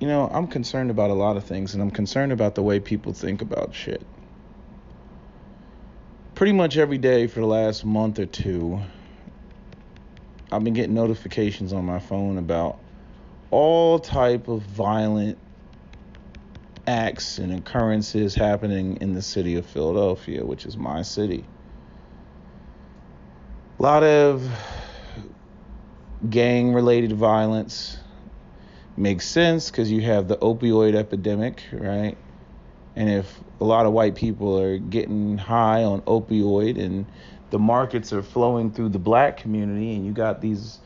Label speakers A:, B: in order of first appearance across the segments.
A: I'm concerned about a lot of things, and I'm concerned about the way people think about shit. Pretty much every day for the last month or two, I've been getting notifications on my phone about all type of violent acts and occurrences happening in the city of Philadelphia, which is my city. A lot of gang-related violence. Makes sense because you have the opioid epidemic, right? And if a lot of white people are getting high on opioid and the markets are flowing through the black community, and you got these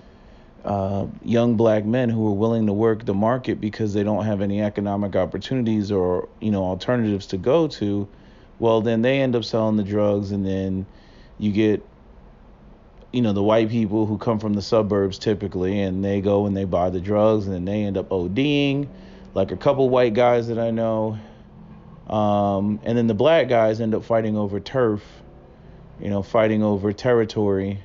A: young black men who are willing to work the market because they don't have any economic opportunities or alternatives to go to, well, then they end up selling the drugs, and then you get the white people who come from the suburbs typically, and they go and they buy the drugs, and then they end up ODing, like a couple white guys that I know. And then the black guys end up fighting over turf, fighting over territory,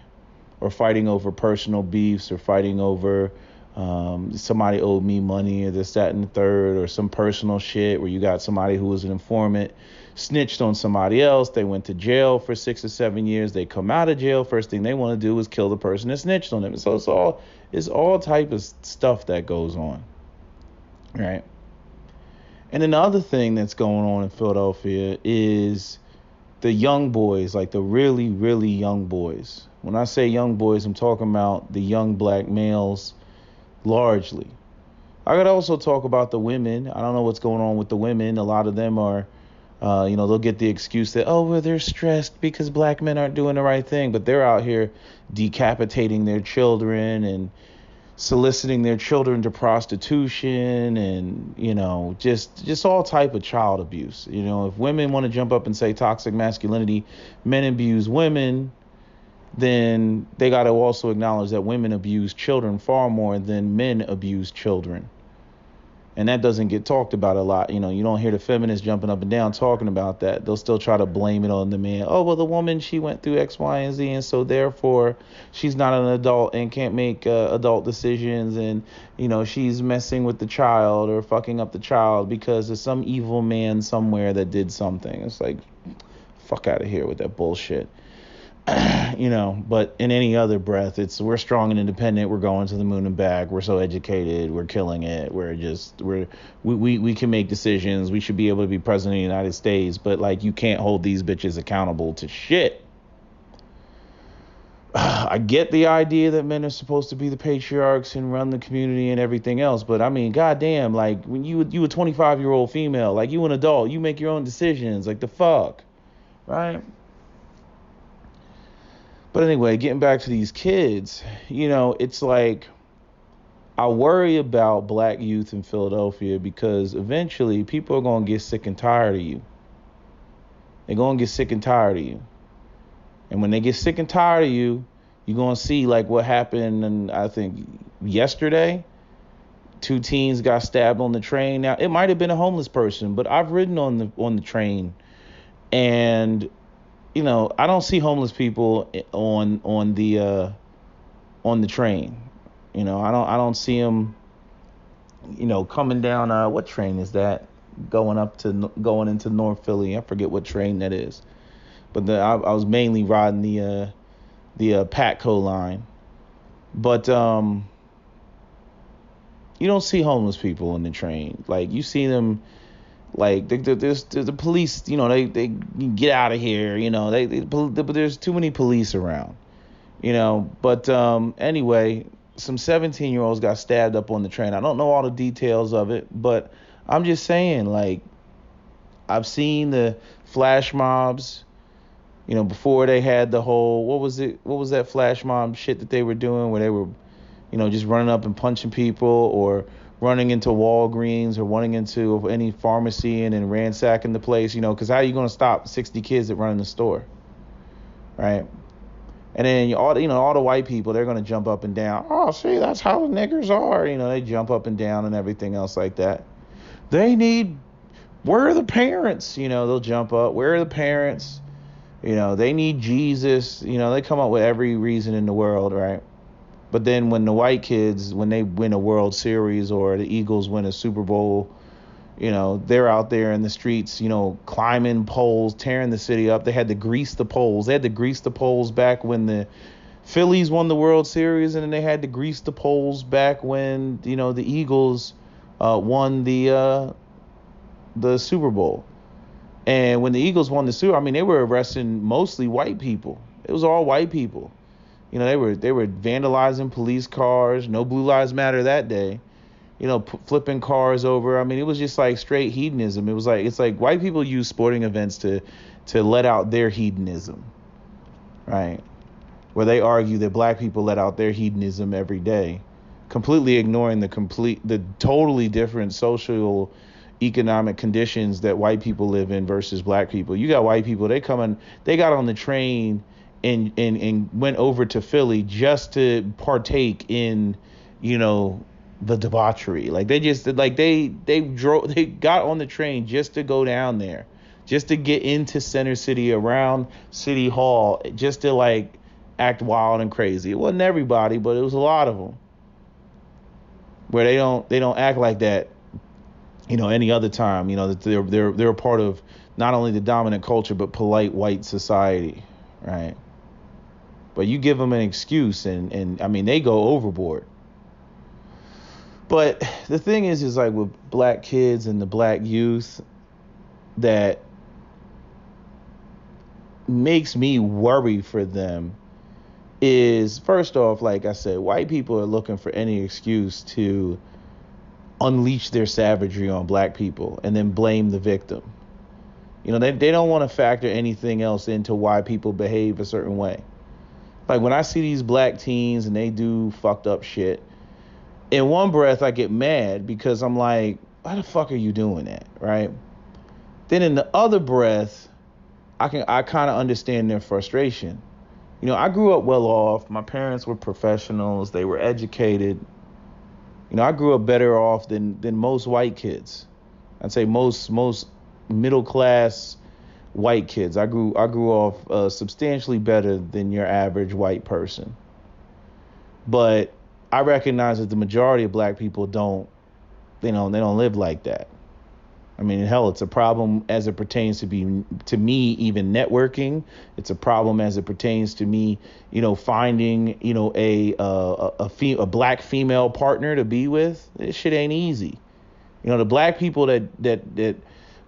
A: or fighting over personal beefs, or fighting over somebody owed me money, or this, that, and the third, or some personal shit where you got somebody who was an informant, snitched on somebody else. They went to jail for 6 or 7 years. They come out of jail. First thing they want to do is kill the person that snitched on them. So it's all type of stuff that goes on, right? And then the other thing that's going on in Philadelphia is the young boys, like the really, really young boys. When I say young boys, I'm talking about the young black males largely. I could also talk about the women. I don't know what's going on with the women. A lot of them are, they'll get the excuse that, oh, well, they're stressed because black men aren't doing the right thing. But they're out here decapitating their children and soliciting their children to prostitution, and just all type of child abuse. If women want to jump up and say toxic masculinity, men abuse women, then they got to also acknowledge that women abuse children far more than men abuse children. And that doesn't get talked about a lot. You don't hear the feminists jumping up and down talking about that. They'll still try to blame it on the man. Oh, well, the woman, she went through X, Y, and Z, and so therefore she's not an adult and can't make adult decisions, and, she's messing with the child or fucking up the child because there's some evil man somewhere that did something. It's like, fuck out of here with that bullshit. But in any other breath, we're strong and independent. We're going to the moon and back. We're so educated. We're killing it. We can make decisions. We should be able to be president of the United States. But like, you can't hold these bitches accountable to shit. I get the idea that men are supposed to be the patriarchs and run the community and everything else. But I mean, goddamn, like when you a 25-year-old female, like you an adult, you make your own decisions. Like the fuck, right? But anyway, getting back to these kids, it's like I worry about black youth in Philadelphia because eventually people are going to get sick and tired of you. They're going to get sick and tired of you. And when they get sick and tired of you, you're going to see like what happened, and I think yesterday, 2 teens got stabbed on the train. Now, it might have been a homeless person, but I've ridden on the train, and I don't see homeless people on the train. I don't see them, coming down. What train is that? Going into North Philly. I forget what train that is. But I was mainly riding the Patco line. But you don't see homeless people on the train. Like you see them. Like the police, they get out of here, but there's too many police around, But anyway, some 17-year-olds got stabbed up on the train. I don't know all the details of it, but I'm just saying, like, I've seen the flash mobs, before they had the whole, what was that flash mob shit that they were doing where they were, just running up and punching people, or running into Walgreens or running into any pharmacy and then ransacking the place, because how are you going to stop 60 kids that run in the store, right? And then all the white people, they're going to jump up and down. Oh, see, that's how the niggers are. They jump up and down and everything else like that. Where are the parents? They'll jump up. Where are the parents? They need Jesus. They come up with every reason in the world, right? But then when the white kids, when they win a World Series or the Eagles win a Super Bowl, they're out there in the streets, climbing poles, tearing the city up. They had to grease the poles. They had to grease the poles back when the Phillies won the World Series, and then they had to grease the poles back when, the Eagles won the Super Bowl. And when the Eagles won the Super, they were arresting mostly white people. It was all white people. They were vandalizing police cars. No Blue Lives Matter that day. Flipping cars over. It was just like straight hedonism. It's like white people use sporting events to let out their hedonism, right? Where they argue that black people let out their hedonism every day, completely ignoring the totally different social economic conditions that white people live in versus black people. You got white people, they got on the train and went over to Philly just to partake in, the debauchery. Like they got on the train just to go down there, just to get into Center City, around City Hall, just to like act wild and crazy. It wasn't everybody, but it was a lot of them. Where they don't act like that, any other time. That they're a part of not only the dominant culture but polite white society, right? But you give them an excuse, and they go overboard. But the thing is like with black kids and the black youth, that makes me worry for them is, first off, like I said, white people are looking for any excuse to unleash their savagery on black people and then blame the victim. They don't want to factor anything else into why people behave a certain way. Like when I see these black teens and they do fucked up shit, in one breath I get mad because I'm like, why the fuck are you doing that, right? Then in the other breath, I kind of understand their frustration. I grew up well off. My parents were professionals. They were educated. I grew up better off than most white kids. I'd say most middle class white kids. I grew off substantially better than your average white person. But I recognize that the majority of black people don't live like that. Hell, it's a problem as it pertains to me, even networking. It's a problem as it pertains to me, finding, a black female partner to be with. This shit ain't easy. The black people that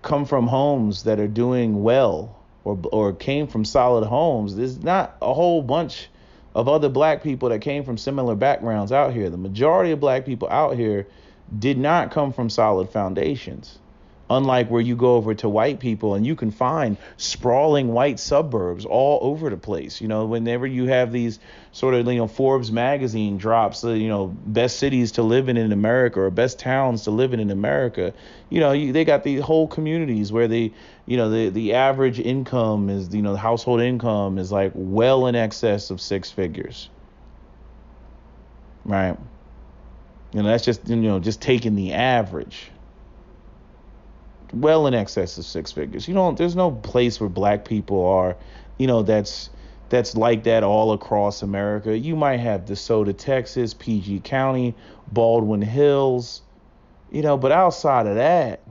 A: come from homes that are doing well or came from solid homes, there's not a whole bunch of other black people that came from similar backgrounds out here. The majority of black people out here did not come from solid foundations. Unlike where you go over to white people and you can find sprawling white suburbs all over the place. Whenever you have these sort of, Forbes magazine drops, best cities to live in America or best towns to live in America, they got these whole communities where the average income is, the household income is like well in excess of six figures. Right. That's just, just taking the average. Well in excess of six figures. There's no place where black people are, that's like that all across America. You might have DeSoto, Texas, PG County, Baldwin Hills, but outside of that,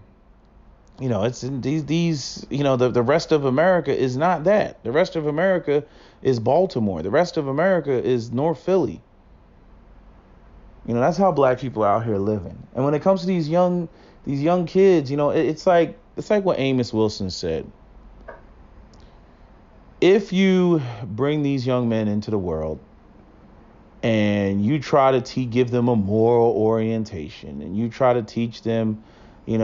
A: it's in these, the rest of America is not that. The rest of America is Baltimore. The rest of America is North Philly. That's how black people are out here living. And when it comes to these young kids, it's like what Amos Wilson said. If you bring these young men into the world and you try to give them a moral orientation and you try to teach them, you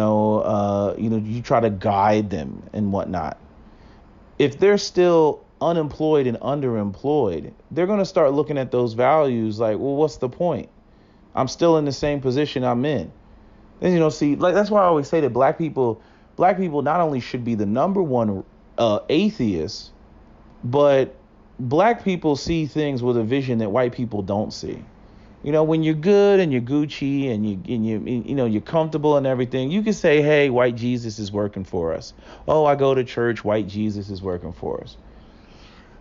A: try to guide them and whatnot, if they're still unemployed and underemployed, they're going to start looking at those values like, well, what's the point? I'm still in the same position I'm in. And, see, like, that's why I always say that black people not only should be the number one atheists, but black people see things with a vision that white people don't see. When you're good and you're Gucci and you're comfortable and everything, you can say, hey, white Jesus is working for us. Oh, I go to church, white Jesus is working for us.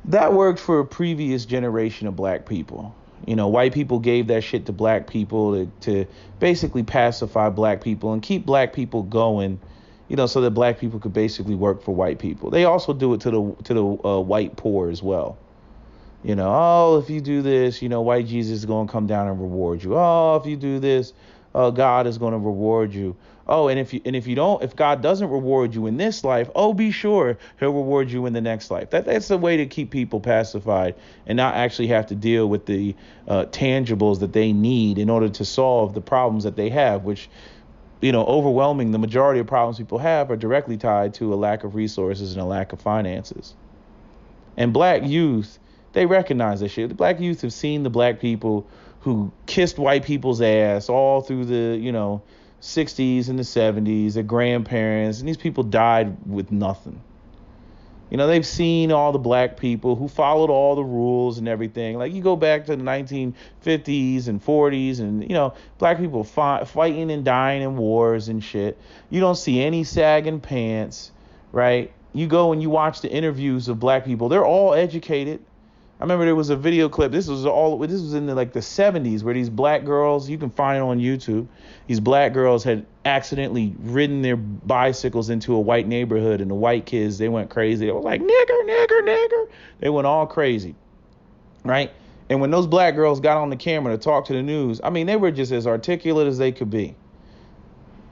A: That worked for a previous generation of black people, White people gave that shit to black people to basically pacify black people and keep black people going, so that black people could basically work for white people. They also do it to the white poor as well. Oh, if you do this, white Jesus is going to come down and reward you. Oh, if you do this, God is going to reward you. Oh, and if God doesn't reward you in this life, be sure he'll reward you in the next life. That's a way to keep people pacified and not actually have to deal with the tangibles that they need in order to solve the problems that they have, which, overwhelming the majority of problems people have are directly tied to a lack of resources and a lack of finances. And black youth, they recognize this shit. The black youth have seen the black people who kissed white people's ass all through the, 60s and the 70s, their grandparents, and these people died with nothing. They've seen all the black people who followed all the rules and everything. Like, you go back to the 1950s and 40s and, black people fighting and dying in wars and shit. You don't see any sagging pants, right? You go and you watch the interviews of black people. They're all educated. I remember there was a video clip. This was in the 70s, where these black girls, you can find it on YouTube. These black girls had accidentally ridden their bicycles into a white neighborhood, and the white kids, they went crazy. They were like, nigger, nigger, nigger. They went all crazy, right? And when those black girls got on the camera to talk to the news, they were just as articulate as they could be.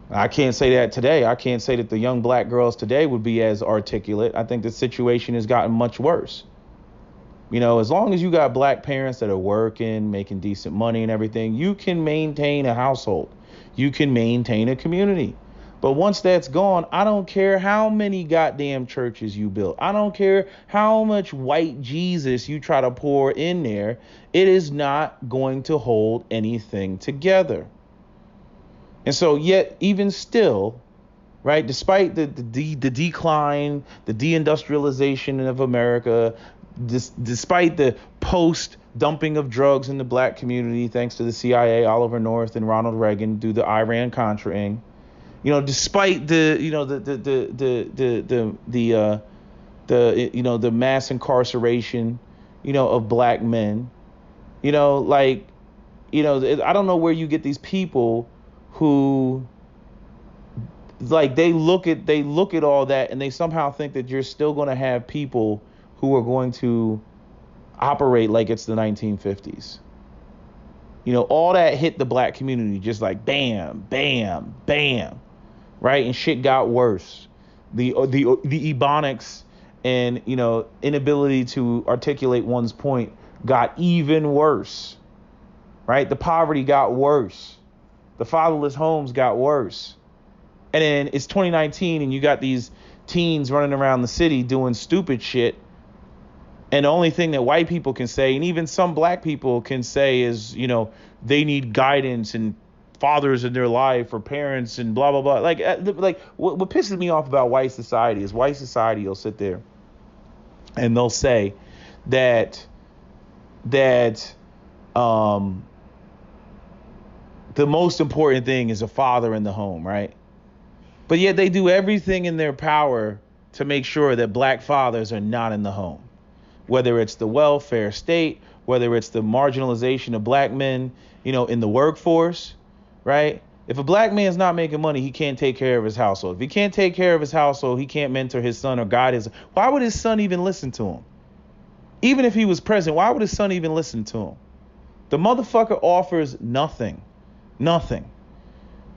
A: I can't say that today. I can't say that the young black girls today would be as articulate. I think the situation has gotten much worse. As long as you got black parents that are working, making decent money and everything, you can maintain a household. You can maintain a community. But once that's gone, I don't care how many goddamn churches you build. I don't care how much white Jesus you try to pour in there. It is not going to hold anything together. And so yet, even still, right, despite the decline, the deindustrialization of America, despite the post-dumping of drugs in the black community, thanks to the CIA, Oliver North, and Ronald Reagan, do the Iran-Contra-ing, despite the mass incarceration, of black men, I don't know where you get these people who, they look at all that and they somehow think that you're still going to have people who are going to operate like it's the 1950s. All that hit the black community just like bam, bam, bam, right? And shit got worse. The ebonics and, inability to articulate one's point got even worse, right? The poverty got worse. The fatherless homes got worse. And then it's 2019 and you got these teens running around the city doing stupid shit. And the only thing that white people can say, and even some black people can say, is, they need guidance and fathers in their life or parents and blah, blah, blah. What pisses me off about white society is white society will sit there and they'll say that the most important thing is a father in the home, right? But yet they do everything in their power to make sure that black fathers are not in the home. Whether it's the welfare state, whether it's the marginalization of black men, in the workforce, right? If a black man's not making money, he can't take care of his household. If he can't take care of his household, he can't mentor his son or guide his. Why would his son even listen to him? Even if he was present, why would his son even listen to him? The motherfucker offers nothing. Nothing.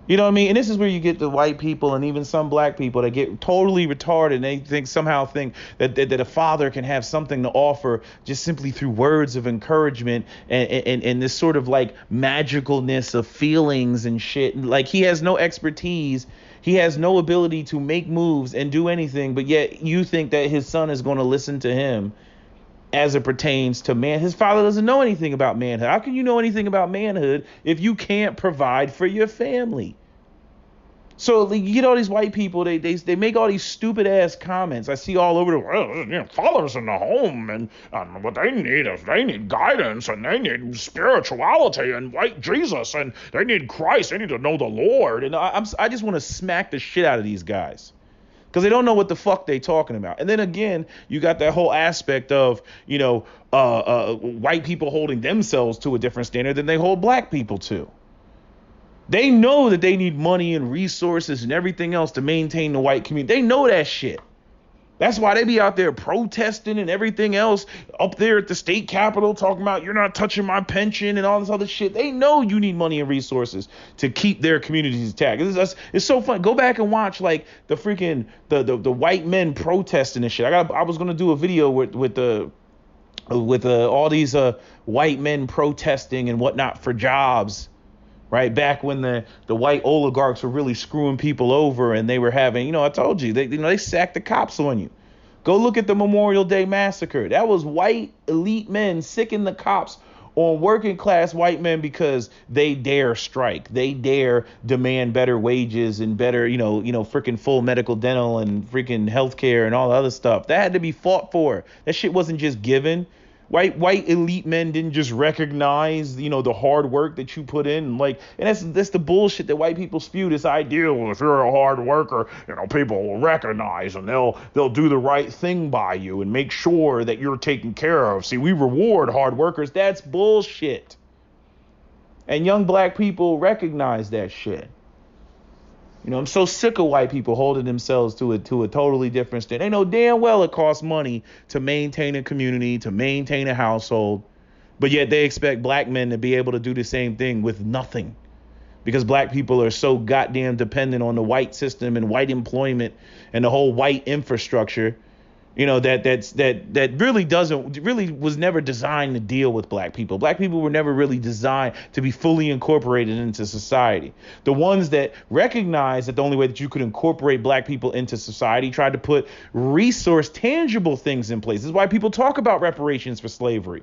A: You know what I mean? And this is where you get the white people and even some black people that get totally retarded. And they somehow think that a father can have something to offer just simply through words of encouragement and this sort of magicalness of feelings and shit. Like, he has no expertise. He has no ability to make moves and do anything. But yet you think that his son is going to listen to him as it pertains to man. His father doesn't know anything about manhood. How can you know anything about manhood if you can't provide for your family? So you get all these white people, they make all these stupid ass comments. I see all over the world, fathers in the home, and what they need guidance, and they need spirituality and white Jesus, and they need Christ. They need to know the Lord. And I just want to smack the shit out of these guys. because they don't know what the fuck they talking about. And then again, you got that whole aspect of, white people holding themselves to a different standard than they hold black people to. They know that they need money and resources and everything else to maintain the white community. They know that shit. That's why they be out there protesting and everything else up there at the state capitol talking about you're not touching my pension and all this other shit. They know you need money and resources to keep their communities intact. It's so fun. Go back and watch like the freaking the white men protesting and shit. I was gonna do a video with all these white men protesting and whatnot for jobs. Right back when the white oligarchs were really screwing people over and they were having, I told you, they sacked the cops on you. Go look at the Memorial Day massacre. That was white elite men sicking the cops on working class white men because they dare strike. They dare demand better wages and better, freaking full medical, dental and freaking healthcare and all the other stuff. That had to be fought for. That shit wasn't just given. White elite men didn't just recognize, the hard work that you put in. And that's the bullshit that white people spew, this idea, well, if you're a hard worker, people will recognize and they'll do the right thing by you and make sure that you're taken care of. See, we reward hard workers. That's bullshit. And young black people recognize that shit. I'm so sick of white people holding themselves to a totally different standard. They know damn well it costs money to maintain a community, to maintain a household, but yet they expect black men to be able to do the same thing with nothing, because black people are so goddamn dependent on the white system and white employment and the whole white infrastructure. That really was never designed to deal with black people. Black people were never really designed to be fully incorporated into society. The ones that recognized that the only way that you could incorporate black people into society tried to put tangible things in place. This is why people talk about reparations for slavery.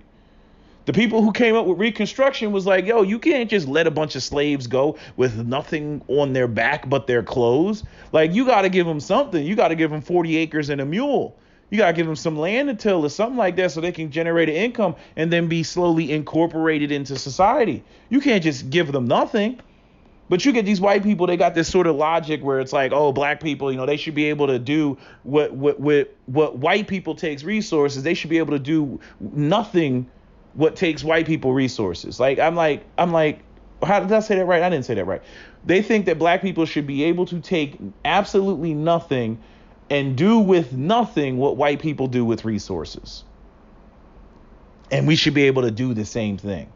A: The people who came up with Reconstruction was like, yo, you can't just let a bunch of slaves go with nothing on their back but their clothes. Like, you got to give them something. You got to give them 40 acres and a mule. You got to give them some land to till or something like that so they can generate an income and then be slowly incorporated into society. You can't just give them nothing. But you get these white people, they got this sort of logic where it's like, oh, black people, they should be able to do what white people takes resources. They should be able to do nothing what takes white people resources. I'm like, how did I say that right? I didn't say that right. They think that black people should be able to take absolutely nothing and do with nothing what white people do with resources. And we should be able to do the same thing.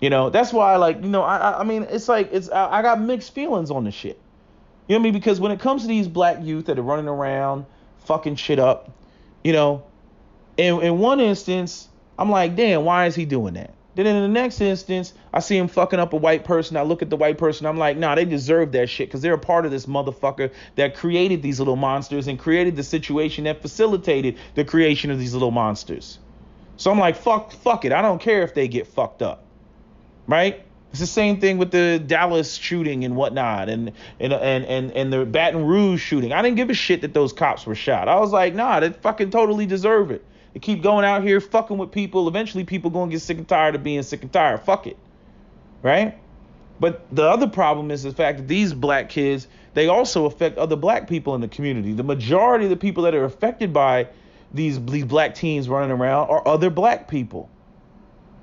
A: That's why I mean, I got mixed feelings on the shit. You know what I mean? Because when it comes to these black youth that are running around fucking shit up, in one instance, I'm like, damn, why is he doing that? Then in the next instance, I see him fucking up a white person. I look at the white person. I'm like, nah, they deserve that shit because they're a part of this motherfucker that created these little monsters and created the situation that facilitated the creation of these little monsters. So I'm like, fuck it. I don't care if they get fucked up. Right? It's the same thing with the Dallas shooting and whatnot and the Baton Rouge shooting. I didn't give a shit that those cops were shot. I was like, nah, they fucking totally deserve it. They keep going out here fucking with people. Eventually people going to get sick and tired of being sick and tired. Fuck it. Right? But the other problem is the fact that these black kids, they also affect other black people in the community. The majority of the people that are affected by these black teens running around are other black people.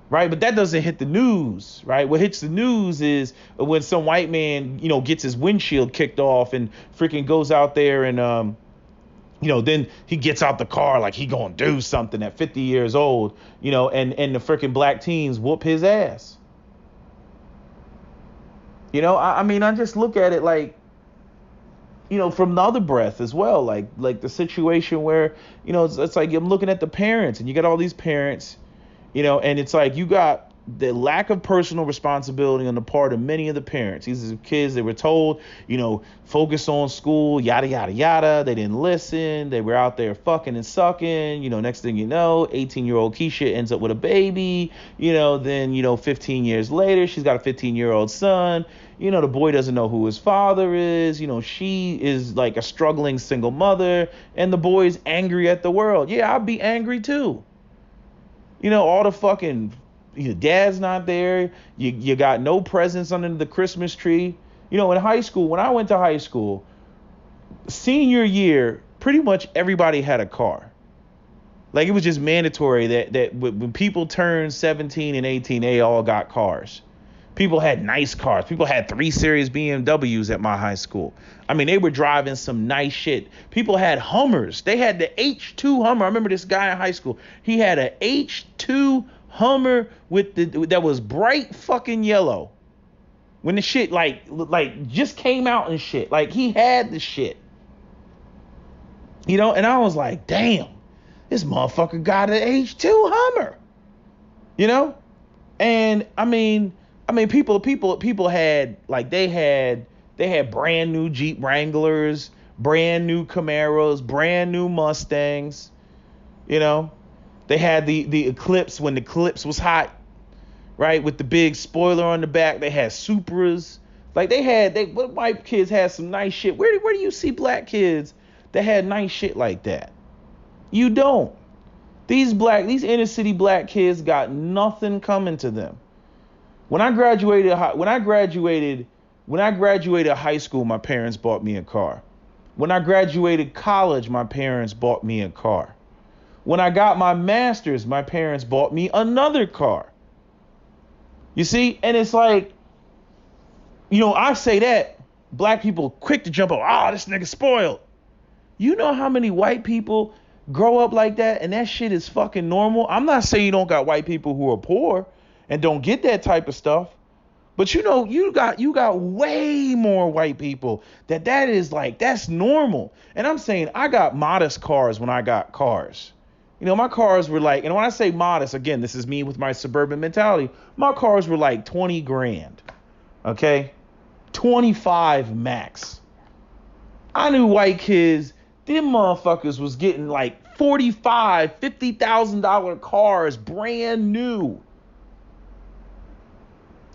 A: Right? But that doesn't hit the news. Right? What hits the news is when some white man, gets his windshield kicked off and freaking goes out there and, then he gets out the car like he gonna do something at 50 years old, and the freaking black teens whoop his ass. I mean, I just look at it like, from the other breath as well, like the situation where, it's like I'm looking at the parents and you got all these parents, and it's like you got the lack of personal responsibility on the part of many of the parents. These are kids that were told, focus on school, yada, yada, yada. They didn't listen. They were out there fucking and sucking. Next thing you know, 18-year-old Keisha ends up with a baby. Then, 15 years later, she's got a 15-year-old son. The boy doesn't know who his father is. She is like a struggling single mother. And the boy's angry at the world. Yeah, I'd be angry too. All the fucking... Your dad's not there. You got no presents under the Christmas tree. In high school, when I went to high school, senior year, pretty much everybody had a car. Like, it was just mandatory that when people turned 17 and 18, they all got cars. People had nice cars. People had 3 Series BMWs at my high school. I mean, they were driving some nice shit. People had Hummers. They had the H2 Hummer. I remember this guy in high school. He had a H2 Hummer that was bright fucking yellow. When the shit like just came out and shit. Like, he had the shit. And I was like, damn, this motherfucker got an H2 Hummer. And I mean people had, like, they had brand new Jeep Wranglers, brand new Camaros, brand new Mustangs. They had the Eclipse when the Eclipse was hot, right? With the big spoiler on the back. They had Supras. Like, white kids had some nice shit. Where do you see black kids that had nice shit like that? You don't. These inner city black kids got nothing coming to them. When I graduated high school, my parents bought me a car. When I graduated college, my parents bought me a car. When I got my master's, my parents bought me another car. You see? And it's like, I say that, black people quick to jump up, this nigga spoiled. You know how many white people grow up like that and that shit is fucking normal? I'm not saying you don't got white people who are poor and don't get that type of stuff. But you got way more white people that is like, that's normal. And I'm saying I got modest cars when I got cars. My cars were like, and when I say modest, again, this is me with my suburban mentality. My cars were like 20 grand. Okay? 25 max. I knew white kids, them motherfuckers was getting like $45,000, $50,000 cars, brand new.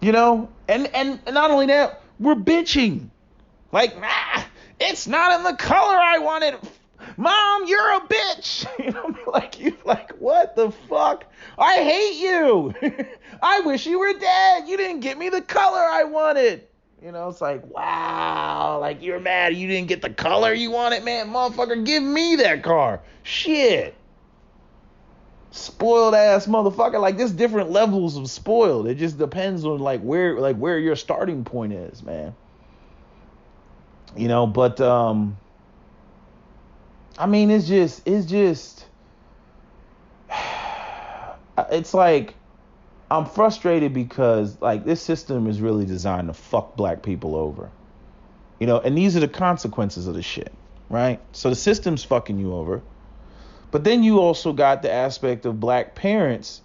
A: And not only that, we're bitching. Like, it's not in the color I wanted. Mom, you're a bitch. Like, what the fuck? I hate you. I wish you were dead. You didn't get me the color I wanted. It's like, wow, like, you're mad you didn't get the color you wanted, man. Motherfucker, give me that car. Shit. Spoiled ass motherfucker. Like, there's different levels of spoiled. It just depends on where your starting point is, man. But I mean, it's like, I'm frustrated because, like, this system is really designed to fuck black people over. And these are the consequences of the shit, right? So the system's fucking you over. But then you also got the aspect of black parents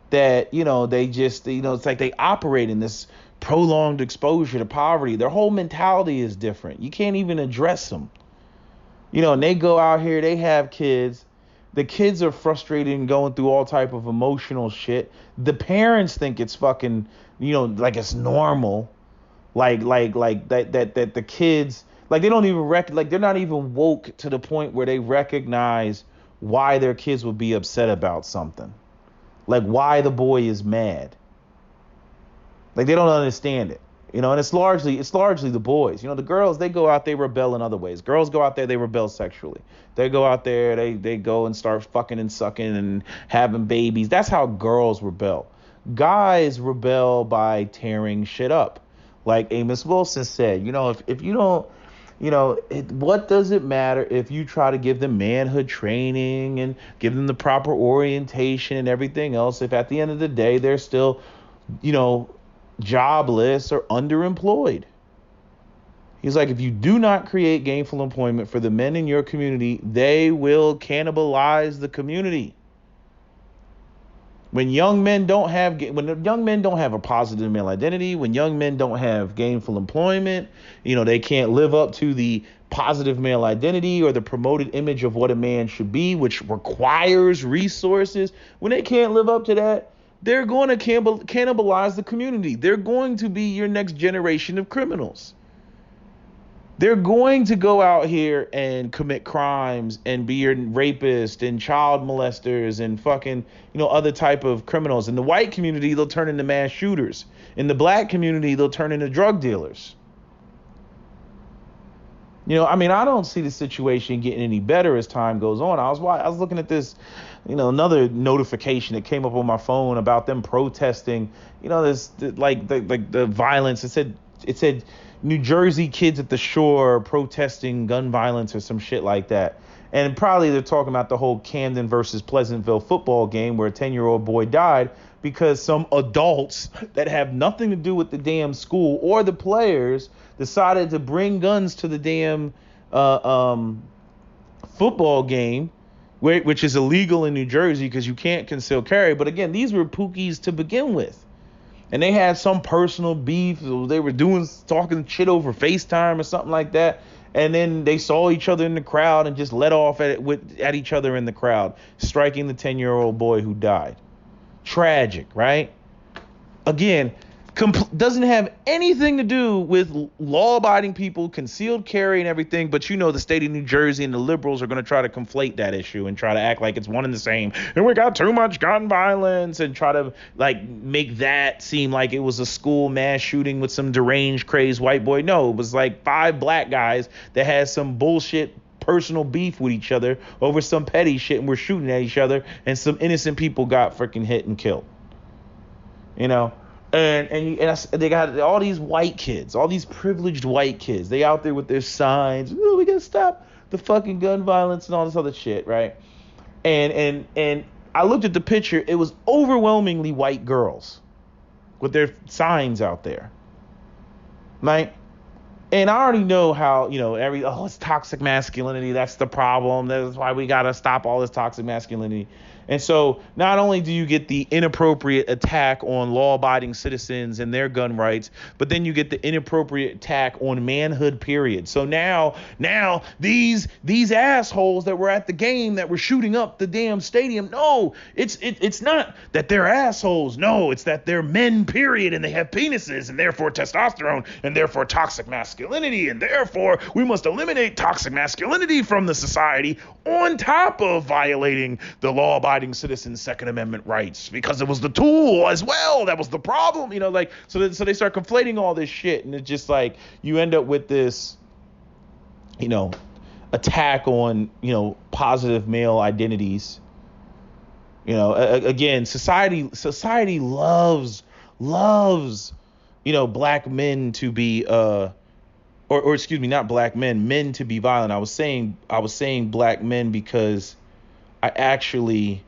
A: that, they just, it's like they operate in this prolonged exposure to poverty. Their whole mentality is different. You can't even address them. And they go out here, they have kids. The kids are frustrated and going through all type of emotional shit. The parents think it's fucking, like it's normal. Like that the kids, like, they don't even like, they're not even woke to the point where they recognize why their kids would be upset about something. Like, why the boy is mad. Like, they don't understand it. And it's largely the boys. The girls, they go out, they rebel in other ways. Girls go out there, they rebel sexually. They go out there, they go and start fucking and sucking and having babies. That's how girls rebel. Guys rebel by tearing shit up. Like Amos Wilson said, if you don't, what does it matter if you try to give them manhood training and give them the proper orientation and everything else, if at the end of the day they're still, jobless or underemployed? He's like, if you do not create gainful employment for the men in your community, they will cannibalize the community. When young men don't have a positive male identity, when young men don't have gainful employment, they can't live up to the positive male identity or the promoted image of what a man should be, which requires resources. When they can't live up to that, they're going to cannibalize the community. They're going to be your next generation of criminals. They're going to go out here and commit crimes and be your rapist and child molesters and fucking, other type of criminals. In the white community, they'll turn into mass shooters. In the black community, they'll turn into drug dealers. I mean, I don't see the situation getting any better as time goes on. I was looking at this, another notification that came up on my phone about them protesting, this the violence. It said New Jersey kids at the shore protesting gun violence or some shit like that. And probably they're talking about the whole Camden versus Pleasantville football game where a 10-year-old boy died because some adults that have nothing to do with the damn school or the players decided to bring guns to the damn football game, which is illegal in New Jersey because you can't conceal carry. But again, these were pookies to begin with. And they had some personal beef. They were talking shit over FaceTime or something like that. And then they saw each other in the crowd and just let off at each other in the crowd, striking the 10-year-old boy who died. Tragic, right? Again, doesn't have anything to do with law-abiding people, concealed carry and everything, but the state of New Jersey and the liberals are going to try to conflate that issue and try to act like it's one and the same. And we got too much gun violence and try to make that seem like it was a school mass shooting with some deranged, crazed white boy. No, it was like 5 black guys that had some bullshit personal beef with each other over some petty shit and were shooting at each other, and some innocent people got freaking hit and killed. And they got all these white kids, all these privileged white kids. They out there with their signs. We gotta stop the fucking gun violence and all this other shit, right? And I looked at the picture. It was overwhelmingly white girls with their signs out there, right? And I already know how, it's toxic masculinity. That's the problem. That's why we got to stop all this toxic masculinity. And so not only do you get the inappropriate attack on law-abiding citizens and their gun rights, but then you get the inappropriate attack on manhood, period. So now these assholes that were at the game that were shooting up the damn stadium, no, it's not that they're assholes. No, it's that they're men, period, and they have penises and therefore testosterone and therefore toxic masculinity, and therefore we must eliminate toxic masculinity from the society on top of violating the law-abiding citizens' Second Amendment rights, because it was the tool as well that was the problem, so they start conflating all this shit, and it's just like you end up with this attack on positive male identities. Again, society loves black men to be or excuse me, not black men to be violent. I was saying black men because I actually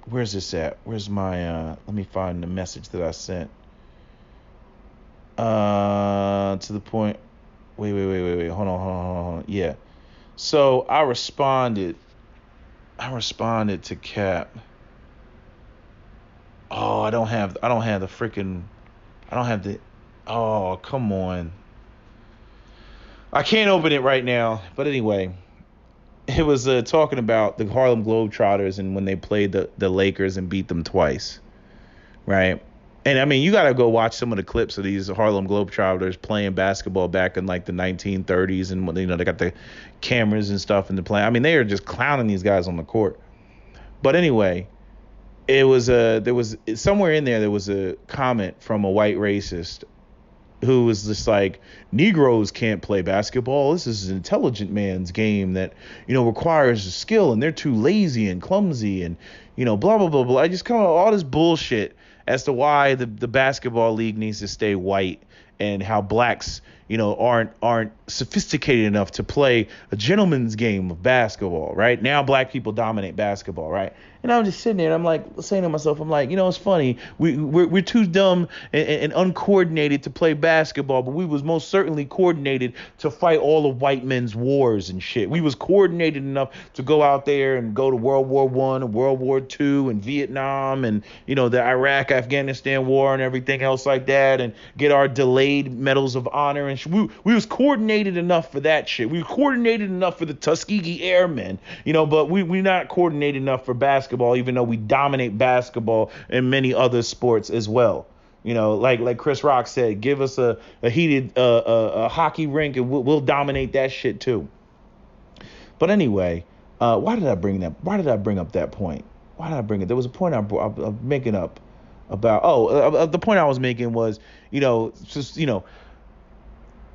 A: where's this at? Where's my let me find the message that I sent. To the point. Wait. Hold on. Yeah. So I responded to Cap. Oh, I don't have the oh, come on. I can't open it right now. But anyway, it was talking about the Harlem Globetrotters and when they played the Lakers and beat them twice. Right? And I mean, you got to go watch some of the clips of these Harlem Globetrotters playing basketball back in like the 1930s. And, they got the cameras and stuff in the play. I mean, they are just clowning these guys on the court. But anyway, there was somewhere in there was a comment from a white racist who was just like, Negroes can't play basketball. This is an intelligent man's game that, requires skill, and they're too lazy and clumsy and, blah, blah, blah, blah. I just come up with all this bullshit as to why the basketball league needs to stay white, and how blacks, aren't sophisticated enough to play a gentleman's game of basketball, right? Now black people dominate basketball, right? And I'm just sitting there and I'm like saying to myself, I'm like, it's funny. We're too dumb and uncoordinated to play basketball, but we was most certainly coordinated to fight all of white men's wars and shit. We was coordinated enough to go out there and go to World War I and World War II and Vietnam and, the Iraq, Afghanistan war and everything else like that, and get our delayed medals of honor. And we was coordinated enough for that shit. We were coordinated enough for the Tuskegee Airmen, but we not coordinated enough for basketball, even though we dominate basketball and many other sports as well. Like Chris Rock said, give us a heated a hockey rink and we'll dominate that shit too. But anyway, why did I bring up that point? Why did I bring it? There was a point I'm making up about. The point I was making was,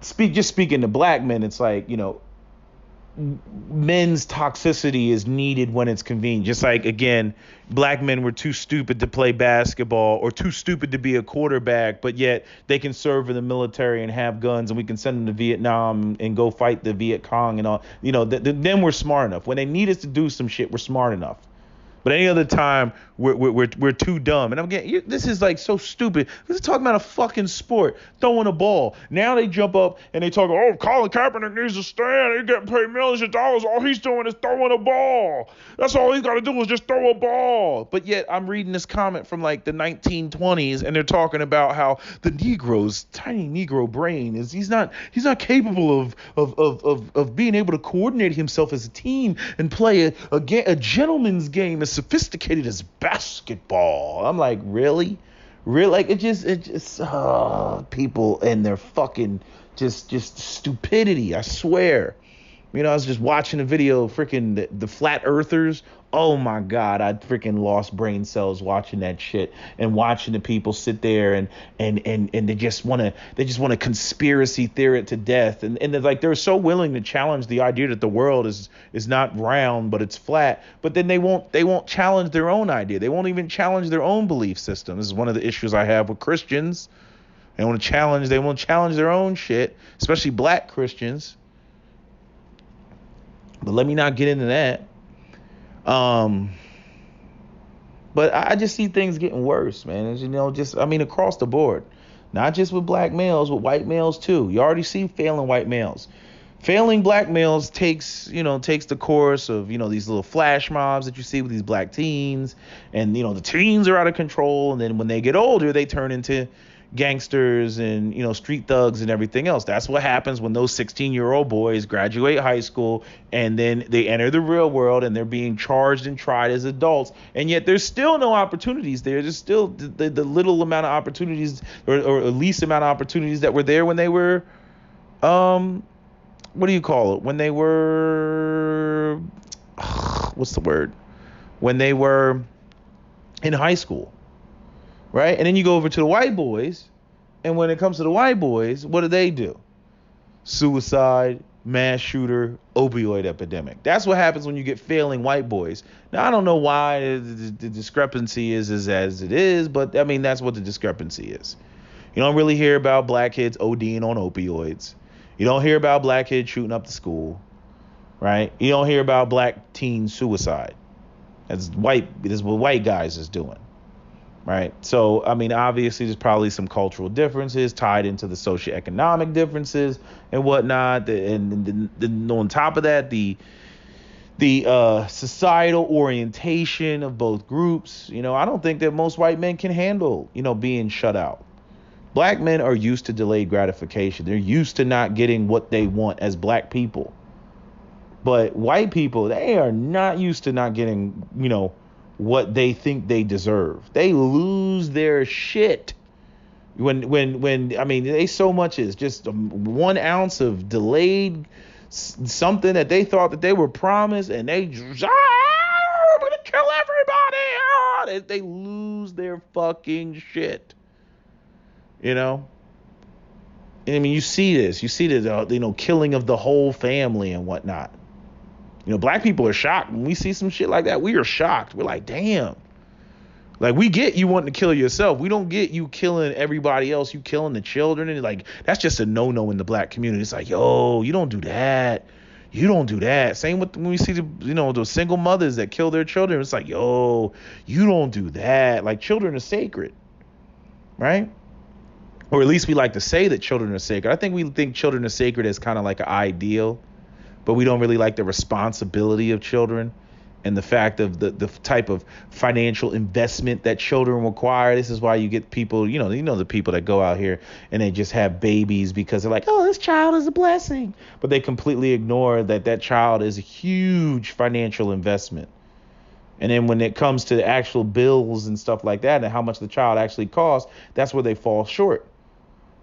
A: speaking to black men, it's like, men's toxicity is needed when it's convenient. Just like, again, black men were too stupid to play basketball or too stupid to be a quarterback, but yet they can serve in the military and have guns, and we can send them to Vietnam and go fight the Viet Cong and all. Then we're smart enough. When they need us to do some shit, we're smart enough. But any other time, we're too dumb. And I'm getting, this is like so stupid. This is talking about a fucking sport, throwing a ball. Now they jump up and they talk, oh, Colin Kaepernick needs to stand. He's getting paid millions of dollars. All he's doing is throwing a ball. That's all he's got to do is just throw a ball. But yet I'm reading this comment from like the 1920s, and they're talking about how the Negro's tiny Negro brain is he's not capable of being able to coordinate himself as a team and play a gentleman's game as sophisticated as basketball. I'm like, really? Like, it just people and their fucking just stupidity. I swear. I was just watching a video of freaking the flat earthers. Oh my God, I freaking lost brain cells watching that shit and watching the people sit there and they just want to conspiracy theory it to death. And they're so willing to challenge the idea that the world is not round, but it's flat. But then they won't challenge their own idea. They won't even challenge their own belief system. This is one of the issues I have with Christians. They won't challenge their own shit, especially black Christians. But let me not get into that. But I just see things getting worse, man. As across the board, not just with black males, with white males too. You already see failing white males. Failing black males takes the course of, these little flash mobs that you see with these black teens, and, the teens are out of control. And then when they get older, they turn into gangsters and, street thugs and everything else. That's what happens when those 16-year-old boys graduate high school and then they enter the real world and they're being charged and tried as adults. And yet there's still no opportunities there. There's still the little amount of opportunities or least amount of opportunities that were there when they were, what do you call it? When they were, what's the word? When they were in high school. Right? And then you go over to the white boys, and when it comes to the white boys, what do? Suicide, mass shooter, opioid epidemic. That's what happens when you get failing white boys. Now, I don't know why the discrepancy is as it is, but that's what the discrepancy is. You don't really hear about black kids ODing on opioids. You don't hear about black kids shooting up the school, right? You don't hear about black teen suicide. This is what white guys is doing. Right. So, obviously, there's probably some cultural differences tied into the socio-economic differences and whatnot. And on top of that, the societal orientation of both groups. I don't think that most white men can handle, being shut out. Black men are used to delayed gratification. They're used to not getting what they want as black people. But white people, they are not used to not getting, what they think they deserve. They lose their shit when they so much as just 1 ounce of delayed something that they thought that they were promised, and they we're gonna kill everybody. They lose their fucking shit. And you see this. You see the killing of the whole family and whatnot. Black people are shocked when we see some shit like that. We are shocked. We're like, damn. Like, we get you wanting to kill yourself. We don't get you killing everybody else. You killing the children. And like, that's just a no-no in the black community. It's like, yo, you don't do that. You don't do that. Same with when we see those single mothers that kill their children. It's like, yo, you don't do that. Like, children are sacred. Right? Or at least we like to say that children are sacred. I think we think children are sacred as kind of like an ideal. But we don't really like the responsibility of children and the fact of the type of financial investment that children require. This is why you get people, the people that go out here and they just have babies because they're like, oh, this child is a blessing. But they completely ignore that child is a huge financial investment. And then when it comes to the actual bills and stuff like that and how much the child actually costs, that's where they fall short.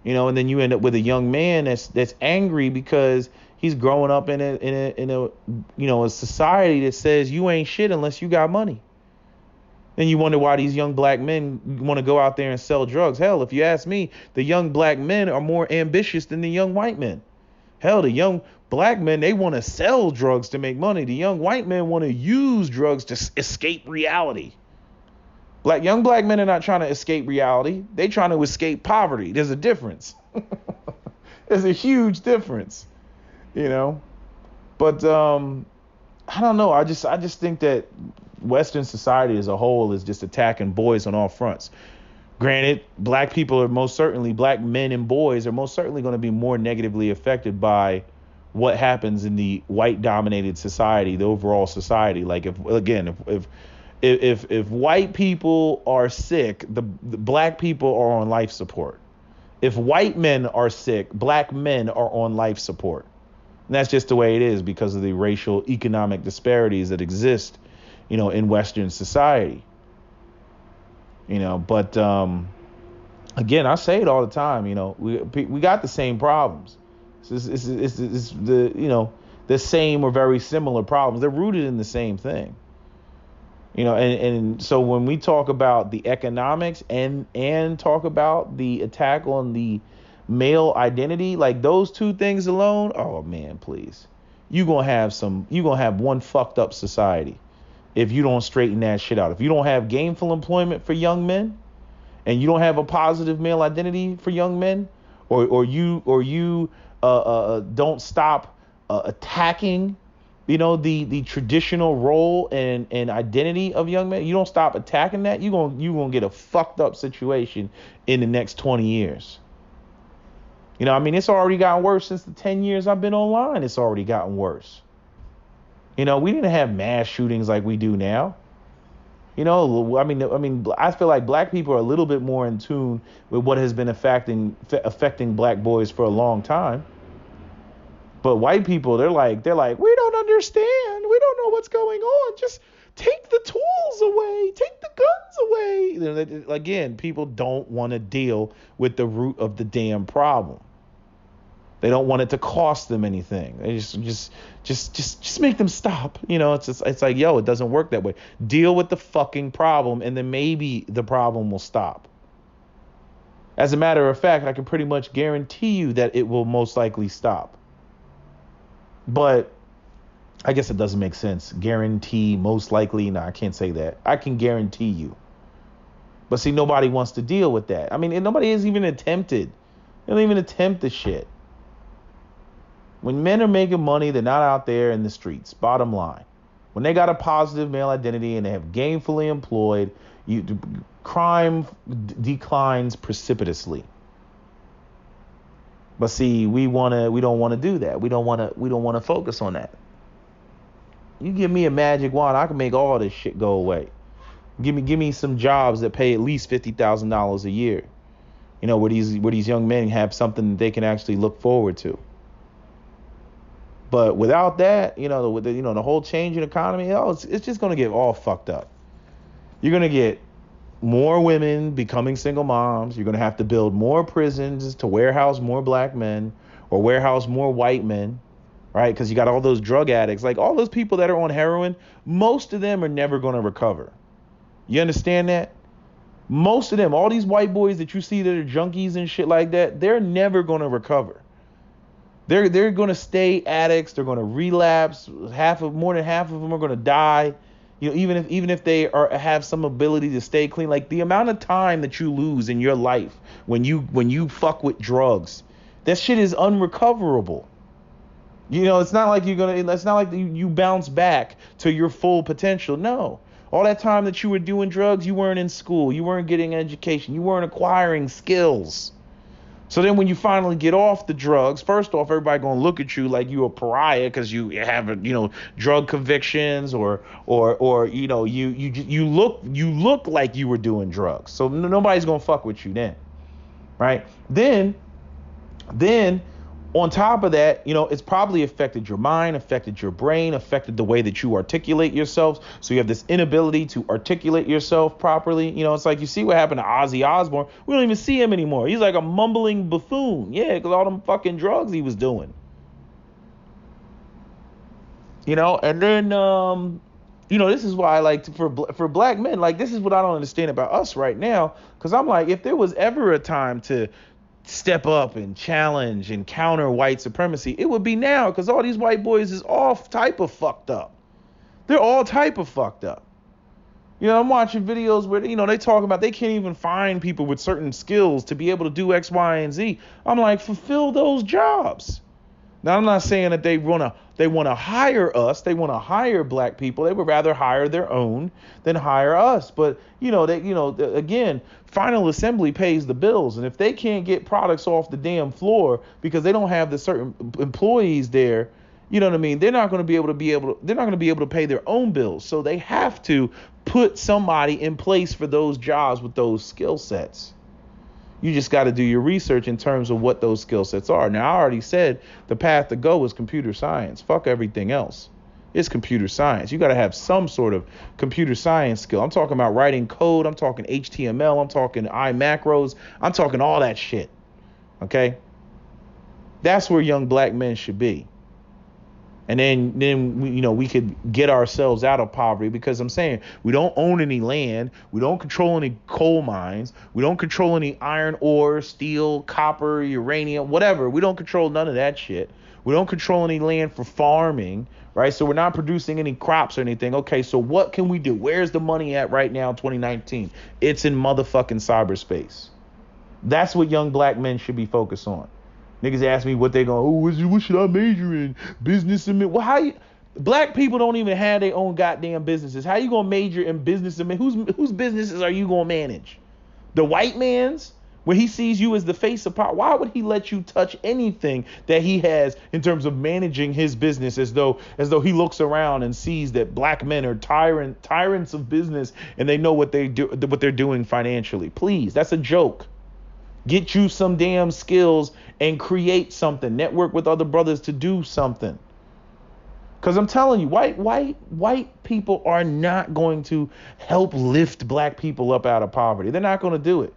A: And then you end up with a young man that's angry because he's growing up in a society that says you ain't shit unless you got money. And you wonder why these young black men want to go out there and sell drugs. Hell, if you ask me, the young black men are more ambitious than the young white men. Hell, the young black men, they want to sell drugs to make money. The young white men want to use drugs to escape reality. Young black men are not trying to escape reality. They're trying to escape poverty. There's a difference. There's a huge difference, you know. But I don't know. I just think that Western society as a whole is just attacking boys on all fronts. Granted, black men and boys are most certainly going to be more negatively affected by what happens in the white dominated society, the overall society. Like if white people are sick, the black people are on life support. If white men are sick, black men are on life support. And that's just the way it is because of the racial economic disparities that exist, in Western society. But again, I say it all the time, we got the same problems. It's the same or very similar problems. They're rooted in the same thing. And so when we talk about the economics and talk about the attack on the male identity, like those two things alone, oh man, please. You're going to have one fucked up society if you don't straighten that shit out. If you don't have gainful employment for young men and you don't have a positive male identity for young men, or you don't stop attacking the traditional role and identity of young men, you don't stop attacking that, you're going to get a fucked up situation in the next 20 years. It's already gotten worse since the 10 years I've been online. It's already gotten worse. We didn't have mass shootings like we do now. I feel like black people are a little bit more in tune with what has been affecting black boys for a long time. But white people, they're like, we don't understand. We don't know what's going on. Just take the tools away. Take the guns away. Again, people don't want to deal with the root of the damn problem. They don't want it to cost them anything. They just make them stop. It's like, yo, it doesn't work that way. Deal with the fucking problem, and then maybe the problem will stop. As a matter of fact, I can pretty much guarantee you that it will most likely stop. But I guess it doesn't make sense. Guarantee, most likely. No, I can't say that. I can guarantee you. But see, nobody wants to deal with that. Nobody has even attempted. They don't even attempt the shit. When men are making money, they're not out there in the streets. Bottom line. When they got a positive male identity and they have gainfully employed, crime declines precipitously. But see, we don't want to do that. We don't want to focus on that. You give me a magic wand, I can make all this shit go away. Give me some jobs that pay at least $50,000 a year. Where these young men have something that they can actually look forward to. But without that, the whole change in economy, it's just going to get all fucked up. You're going to get more women becoming single moms. You're going to have to build more prisons to warehouse more black men or warehouse more white men, right? Because you got all those drug addicts, like all those people that are on heroin, most of them are never going to recover. You understand that? Most of them, all these white boys that you see that are junkies and shit like that, they're never going to recover. They're going to stay addicts. They're going to relapse. More than half of them are going to die. Even if they have some ability to stay clean, like the amount of time that you lose in your life when you fuck with drugs, that shit is unrecoverable. It's not like you bounce back to your full potential. No. All that time that you were doing drugs, you weren't in school. You weren't getting education. You weren't acquiring skills. So then when you finally get off the drugs, first off, everybody going to look at you like you a pariah because you have, drug convictions or you look like you were doing drugs. So nobody's going to fuck with you then. Right. Then on top of that, it's probably affected your mind, affected your brain, affected the way that you articulate yourselves. So you have this inability to articulate yourself properly. It's like you see what happened to Ozzy Osbourne. We don't even see him anymore. He's like a mumbling buffoon. Yeah, because all them fucking drugs he was doing. And then This is why I like for black men, like, this is what I don't understand about us right now. Because I'm like, if there was ever a time to step up and challenge and counter white supremacy, it would be now. Because all these white boys is all type of fucked up. They're all type of fucked up. I'm watching videos where, they talk about they can't even find people with certain skills to be able to do X, Y, and Z. I'm like, fulfill those jobs. Now, I'm not saying that they want to hire us. They want to hire black people. They would rather hire their own than hire us. But, again, final assembly pays the bills. And if they can't get products off the damn floor because they don't have the certain employees there, you know what I mean? They're not going to be able to pay their own bills. So they have to put somebody in place for those jobs with those skill sets. You just got to do your research in terms of what those skill sets are. Now, I already said the path to go is computer science. Fuck everything else. It's computer science. You got to have some sort of computer science skill. I'm talking about writing code. I'm talking HTML. I'm talking iMacros. I'm talking all that shit. Okay? That's where young black men should be. And then we could get ourselves out of poverty, because I'm saying we don't own any land. We don't control any coal mines. We don't control any iron ore, steel, copper, uranium, whatever. We don't control none of that shit. We don't control any land for farming, right? So we're not producing any crops or anything. Okay, so what can we do? Where's the money at right now, 2019? It's in motherfucking cyberspace. That's what young black men should be focused on. Niggas ask me what they going, what should I major in? Business and black people don't even have their own goddamn businesses. How you gonna major in business and whose businesses are you gonna manage? The white man's? When he sees you as the face of power, why would he let you touch anything that he has in terms of managing his business, as though he looks around and sees that black men are tyrants of business and they know what they're doing financially? Please, that's a joke. Get you some damn skills and create something. Network with other brothers to do something. Because I'm telling you, white people are not going to help lift black people up out of poverty. They're not going to do it.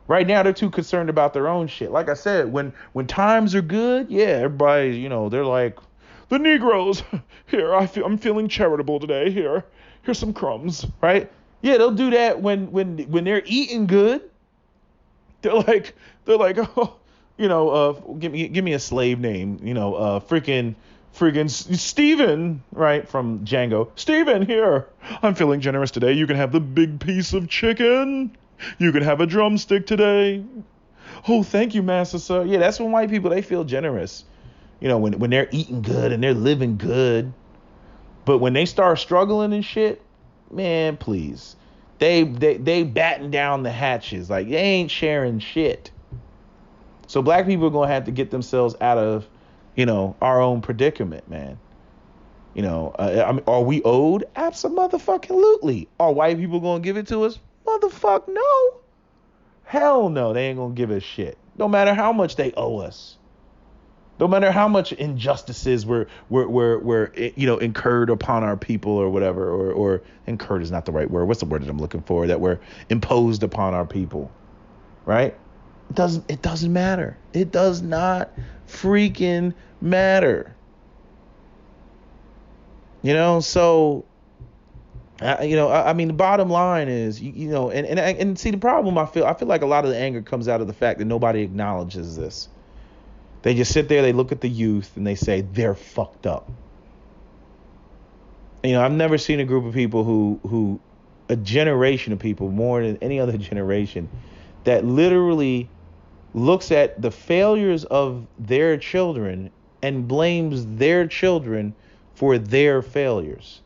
A: Right now, they're too concerned about their own shit. Like I said, when times are good, yeah, everybody, they're like, the Negroes, here, I'm feeling charitable today. Here's some crumbs, right? Yeah, they'll do that when they're eating good. They're like, oh, give me a slave name, freaking Steven, right, from Django. Steven, here, I'm feeling generous today. You can have the big piece of chicken. You can have a drumstick today. Oh, thank you, master, sir. Yeah, that's when white people, they feel generous. When they're eating good and they're living good. But when they start struggling and shit, man, please. They batten down the hatches. Like, they ain't sharing shit. So black people are going to have to get themselves out of, our own predicament, man. Are we owed? Absolutely. Are white people going to give it to us? Motherfuck no. Hell no, they ain't going to give us shit. No matter how much they owe us. No matter how much injustices were incurred upon our people or whatever, or incurred is not the right word. What's the word that I'm looking for? That were imposed upon our people, right? It doesn't matter. It does not freaking matter. So, the bottom line is, and see, the problem, I feel like a lot of the anger comes out of the fact that nobody acknowledges this. They just sit there, they look at the youth, and they say they're fucked up. I've never seen a group of people who a generation of people, more than any other generation, that literally looks at the failures of their children and blames their children for their failures,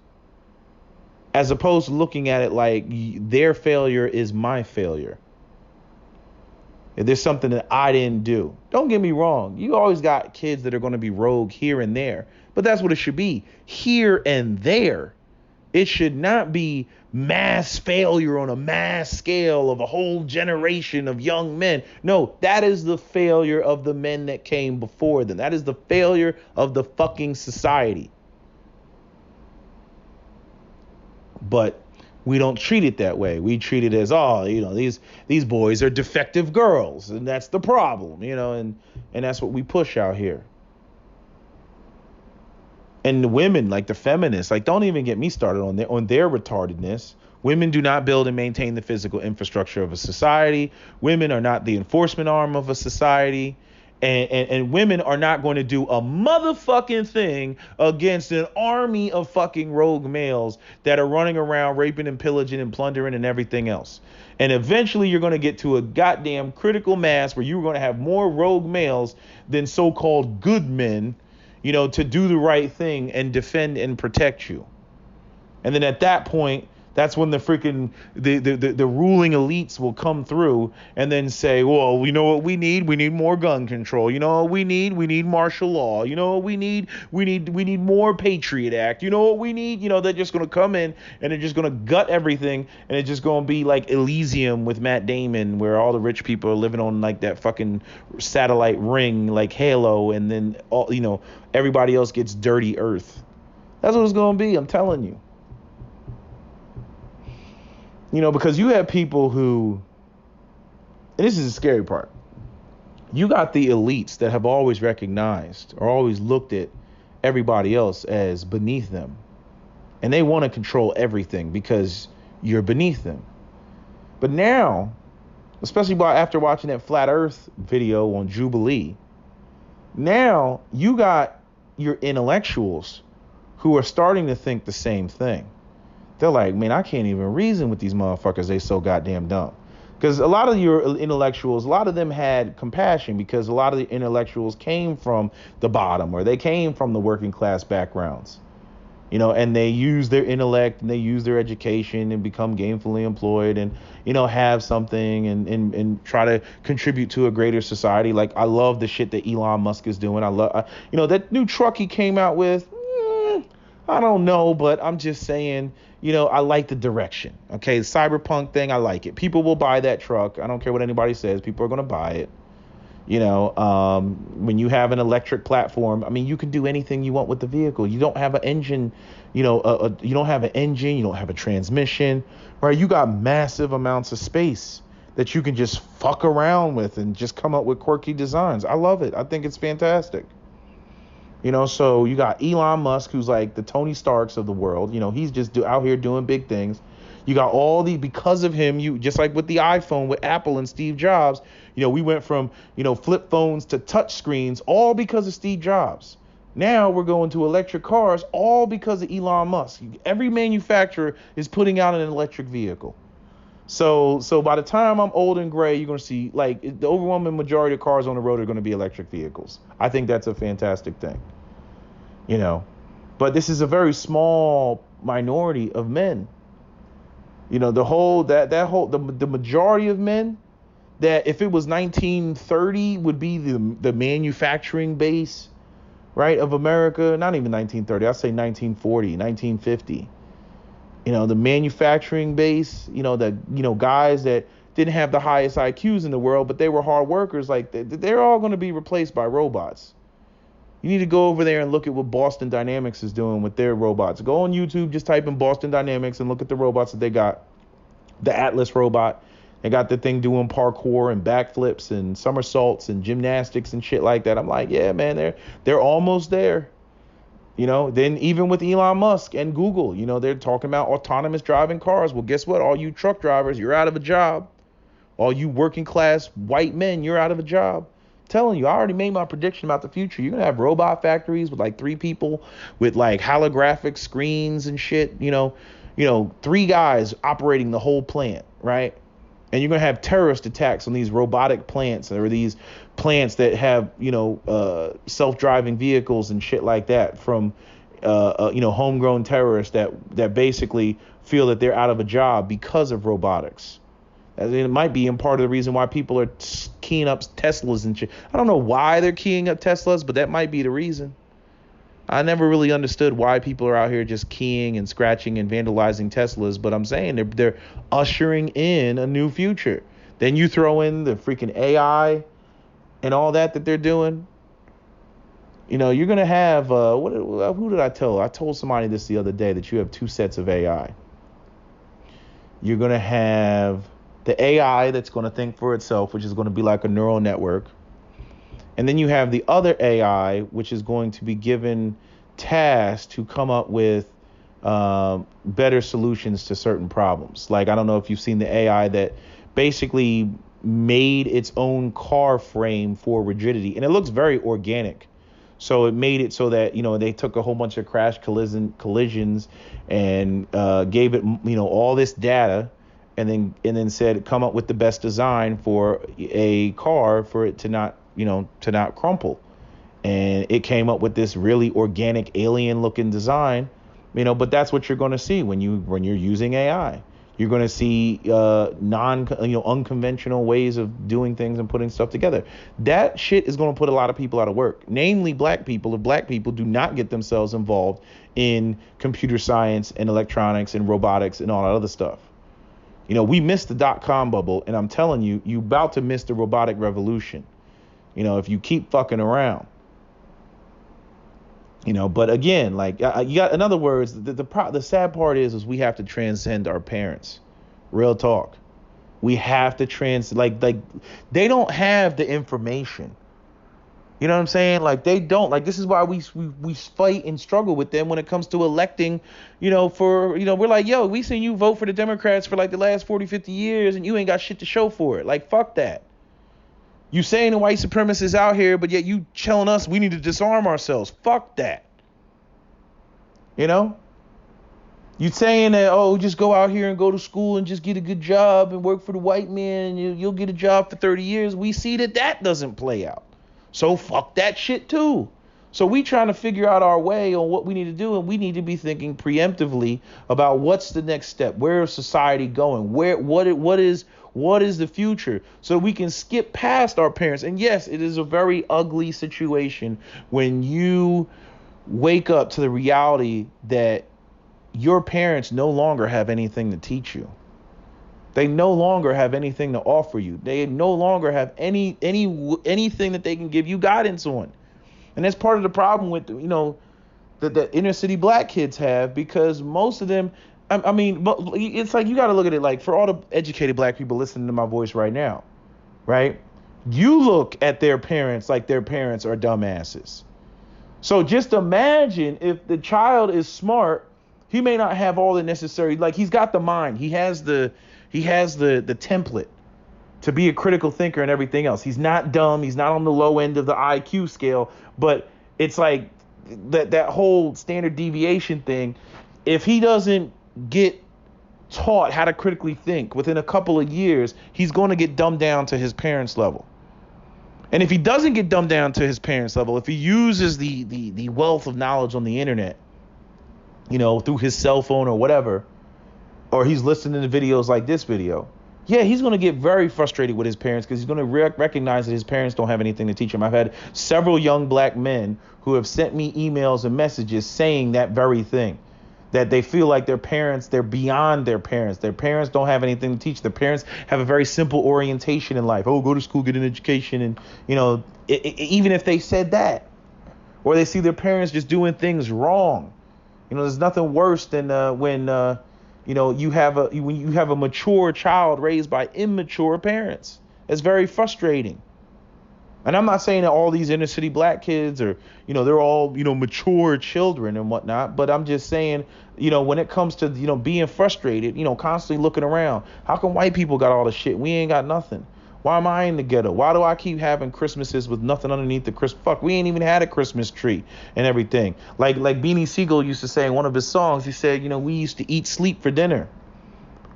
A: as opposed to looking at it like their failure is my failure. If there's something that I didn't do. Don't get me wrong. You always got kids that are going to be rogue here and there. But that's what it should be. Here and there. It should not be mass failure on a mass scale of a whole generation of young men. No, that is the failure of the men that came before them. That is the failure of the fucking society. But we don't treat it that way. We treat it as, these boys are defective girls, and that's the problem, and that's what we push out here. And the women, like the feminists, like don't even get me started on their retardedness. Women do not build and maintain the physical infrastructure of a society. Women are not the enforcement arm of a society. And women are not going to do a motherfucking thing against an army of fucking rogue males that are running around raping and pillaging and plundering and everything else. And eventually you're going to get to a goddamn critical mass where you're going to have more rogue males than so-called good men, to do the right thing and defend and protect you. And then at that point, that's when the freaking the ruling elites will come through and then say, well, you know what we need? We need more gun control. You know what we need? We need martial law. You know what we need? We need more Patriot Act. You know what we need? They're just gonna come in and they're just gonna gut everything, and it's just gonna be like Elysium with Matt Damon, where all the rich people are living on like that fucking satellite ring, like Halo, and then everybody else gets dirty Earth. That's what it's gonna be. I'm telling you. Because you have people who, and this is the scary part, you got the elites that have always recognized or always looked at everybody else as beneath them. And they want to control everything because you're beneath them. But now, especially after watching that Flat Earth video on Jubilee, now you got your intellectuals who are starting to think the same thing. They're like, man, I can't even reason with these motherfuckers. They so goddamn dumb. Because a lot of your intellectuals, a lot of them had compassion because a lot of the intellectuals came from the bottom or they came from the working class backgrounds. And they use their intellect and they use their education and become gainfully employed and, have something and try to contribute to a greater society. Like, I love the shit that Elon Musk is doing. I love, that new truck he came out with. I don't know, but I'm just saying, I like the direction. Okay, the cyberpunk thing, I like it. People will buy that truck. I don't care what anybody says. People are going to buy it. When you have an electric platform, I mean, you can do anything you want with the vehicle. You don't have an engine, you don't have an engine, you don't have a transmission, right? You got massive amounts of space that you can just fuck around with and just come up with quirky designs. I love it. I think it's fantastic. So you got Elon Musk, who's like the Tony Starks of the world. He's just out here doing big things. You got because of him, you just like with the iPhone with Apple and Steve Jobs, we went from, flip phones to touch screens, all because of Steve Jobs. Now we're going to electric cars, all because of Elon Musk. Every manufacturer is putting out an electric vehicle. So by the time I'm old and gray, you're going to see like the overwhelming majority of cars on the road are going to be electric vehicles. I think that's a fantastic thing, but this is a very small minority of men. The majority of men that if it was 1930 would be the manufacturing base, right, of America. Not even 1930. I'll say 1940, 1950. The manufacturing base, guys that didn't have the highest IQs in the world, but they were hard workers. Like they're all going to be replaced by robots. You need to go over there and look at what Boston Dynamics is doing with their robots. Go on YouTube, just type in Boston Dynamics and look at the robots that they got. The Atlas robot, they got the thing doing parkour and backflips and somersaults and gymnastics and shit like that. I'm like, yeah, man, they're almost there. Then even with Elon Musk and Google, they're talking about autonomous driving cars. Well, guess what? All you truck drivers, you're out of a job. All you working class white men, you're out of a job. I'm telling you, I already made my prediction about the future. You're going to have robot factories with like 3 people with like holographic screens and shit, 3 guys operating the whole plant, right? And you're going to have terrorist attacks on these robotic plants or these plants that have, self-driving vehicles and shit like that from, homegrown terrorists that basically feel that they're out of a job because of robotics. And it might be part of the reason why people are keying up Teslas and shit. I don't know why they're keying up Teslas, but that might be the reason. I never really understood why people are out here just keying and scratching and vandalizing Teslas, but I'm saying they're ushering in a new future. Then you throw in the freaking AI and all that they're doing. You're going to have, who did I tell? I told somebody this the other day that you have 2 sets of AI. You're going to have the AI that's going to think for itself, which is going to be like a neural network. And then you have the other AI, which is going to be given tasked to come up with better solutions to certain problems. Like, I don't know if you've seen the AI that basically made its own car frame for rigidity, and it looks very organic. So it made it so that, they took a whole bunch of crash collisions and gave it, all this data, and then said, come up with the best design for a car for it to not crumple. And it came up with this really organic alien looking design, but that's what you're going to see when you're using AI. You're going to see unconventional ways of doing things and putting stuff together. That shit is going to put a lot of people out of work, namely black people, if black people do not get themselves involved in computer science and electronics and robotics and all that other stuff. We missed the dot-com bubble, and I'm telling you, you about to miss the robotic revolution, if you keep fucking around. But again, like, you got, in other words, the sad part is we have to transcend our parents. Real talk. We have to like they don't have the information. You know what I'm saying? Like, they don't. Like, this is why we fight and struggle with them when it comes to electing, we're like, yo, we seen you vote for the Democrats for like the last 40, 50 years and you ain't got shit to show for it. Like, fuck that. You saying the white supremacists out here, but yet you telling us we need to disarm ourselves. Fuck that. You saying that, just go out here and go to school and just get a good job and work for the white man and you'll get a job for 30 years. We see that doesn't play out. So fuck that shit too. So we trying to figure out our way on what we need to do, and we need to be thinking preemptively about what's the next step. Where is society going? What is the future? So we can skip past our parents. And yes, it is a very ugly situation when you wake up to the reality that your parents no longer have anything to teach you. They no longer have anything to offer you. They no longer have anything that they can give you guidance on. And that's part of the problem with, the inner city black kids have, because most of them, I mean, it's like, you got to look at it like, for all the educated black people listening to my voice right now, right? You look at their parents like their parents are dumbasses. So just imagine if the child is smart, he may not have all the necessary, like, he's got the mind, he has the template to be a critical thinker and everything else. He's not dumb. He's not on the low end of the IQ scale, but it's like that whole standard deviation thing. If he doesn't get taught how to critically think within a couple of years, he's going to get dumbed down to his parents' level. And if he doesn't get dumbed down to his parents' level, if he uses the wealth of knowledge on the internet, through his cell phone or whatever, or he's listening to videos like this video, yeah, he's going to get very frustrated with his parents, because he's going to recognize that his parents don't have anything to teach him. I've had several young black men who have sent me emails and messages saying that very thing, that they feel like their parents, they're beyond their parents. Their parents don't have anything to teach. Their parents have a very simple orientation in life. Oh, go to school, get an education. And, even if they said that, or they see their parents just doing things wrong, there's nothing worse than when you have a mature child raised by immature parents. It's very frustrating. And I'm not saying that all these inner city black kids are, they're all, mature children and whatnot. But I'm just saying, when it comes to, being frustrated, constantly looking around, how come white people got all the shit? We ain't got nothing. Why am I in the ghetto? Why do I keep having Christmases with nothing underneath the Christmas? Fuck, we ain't even had a Christmas tree and everything. Like Beanie Siegel used to say in one of his songs, he said, we used to eat, sleep for dinner.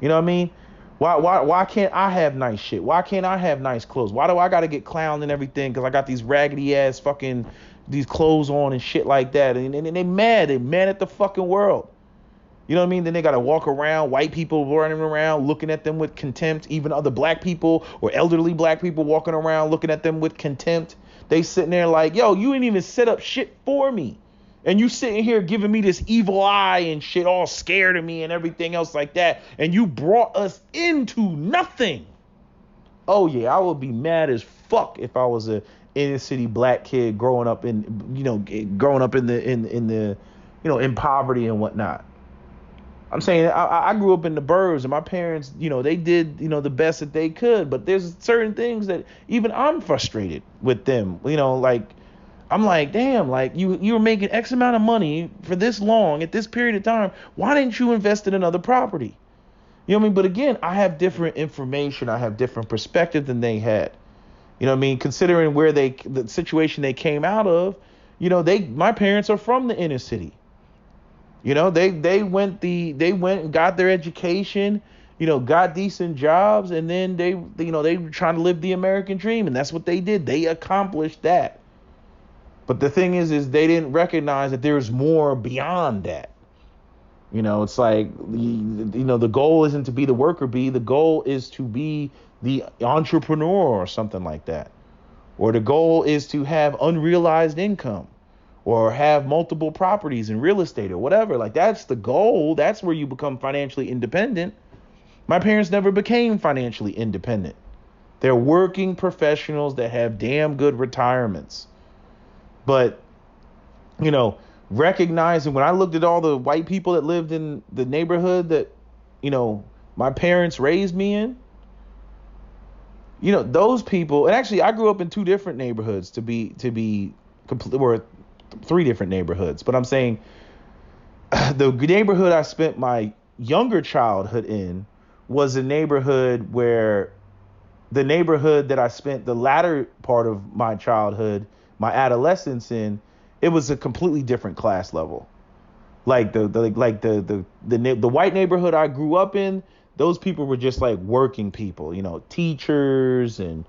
A: You know what I mean? Why can't I have nice shit? Why can't I have nice clothes? Why do I got to get clowned and everything? Because I got these raggedy ass fucking these clothes on and shit like that. And they mad. They mad at the fucking world. You know what I mean? Then they got to walk around, white people running around, looking at them with contempt. Even other black people or elderly black people walking around, looking at them with contempt. They sitting there like, yo, you ain't even set up shit for me. And you sitting here giving me this evil eye and shit, all scared of me and everything else like that. And you brought us into nothing. Oh, yeah, I would be mad as fuck if I was a inner city black kid growing up in poverty and whatnot. I'm saying I grew up in the burbs, and my parents, they did, the best that they could. But there's certain things that even I'm frustrated with them, like I'm like, damn, like you were making X amount of money for this long at this period of time. Why didn't you invest in another property? You know what I mean? But again, I have different information. I have different perspective than they had. You know what I mean? Considering the situation they came out of, my parents are from the inner city. They went and got their education, got decent jobs, and then they were trying to live the American dream, and that's what they did. They accomplished that. But the thing is they didn't recognize that there's more beyond that. It's like, the goal isn't to be the worker bee. The goal is to be the entrepreneur or something like that. Or the goal is to have unrealized income or have multiple properties in real estate or whatever. Like, that's the goal. That's where you become financially independent. My parents never became financially independent. They're working professionals that have damn good retirements. But, recognizing, when I looked at all the white people that lived in the neighborhood that, my parents raised me in, those people, and actually I grew up in two different neighborhoods to be complete, or three different neighborhoods. But I'm saying the neighborhood I spent my younger childhood in was a neighborhood where the neighborhood that I spent the latter part of my childhood, my adolescence in, it was a completely different class level. Like the white neighborhood I grew up in, those people were just like working people, teachers and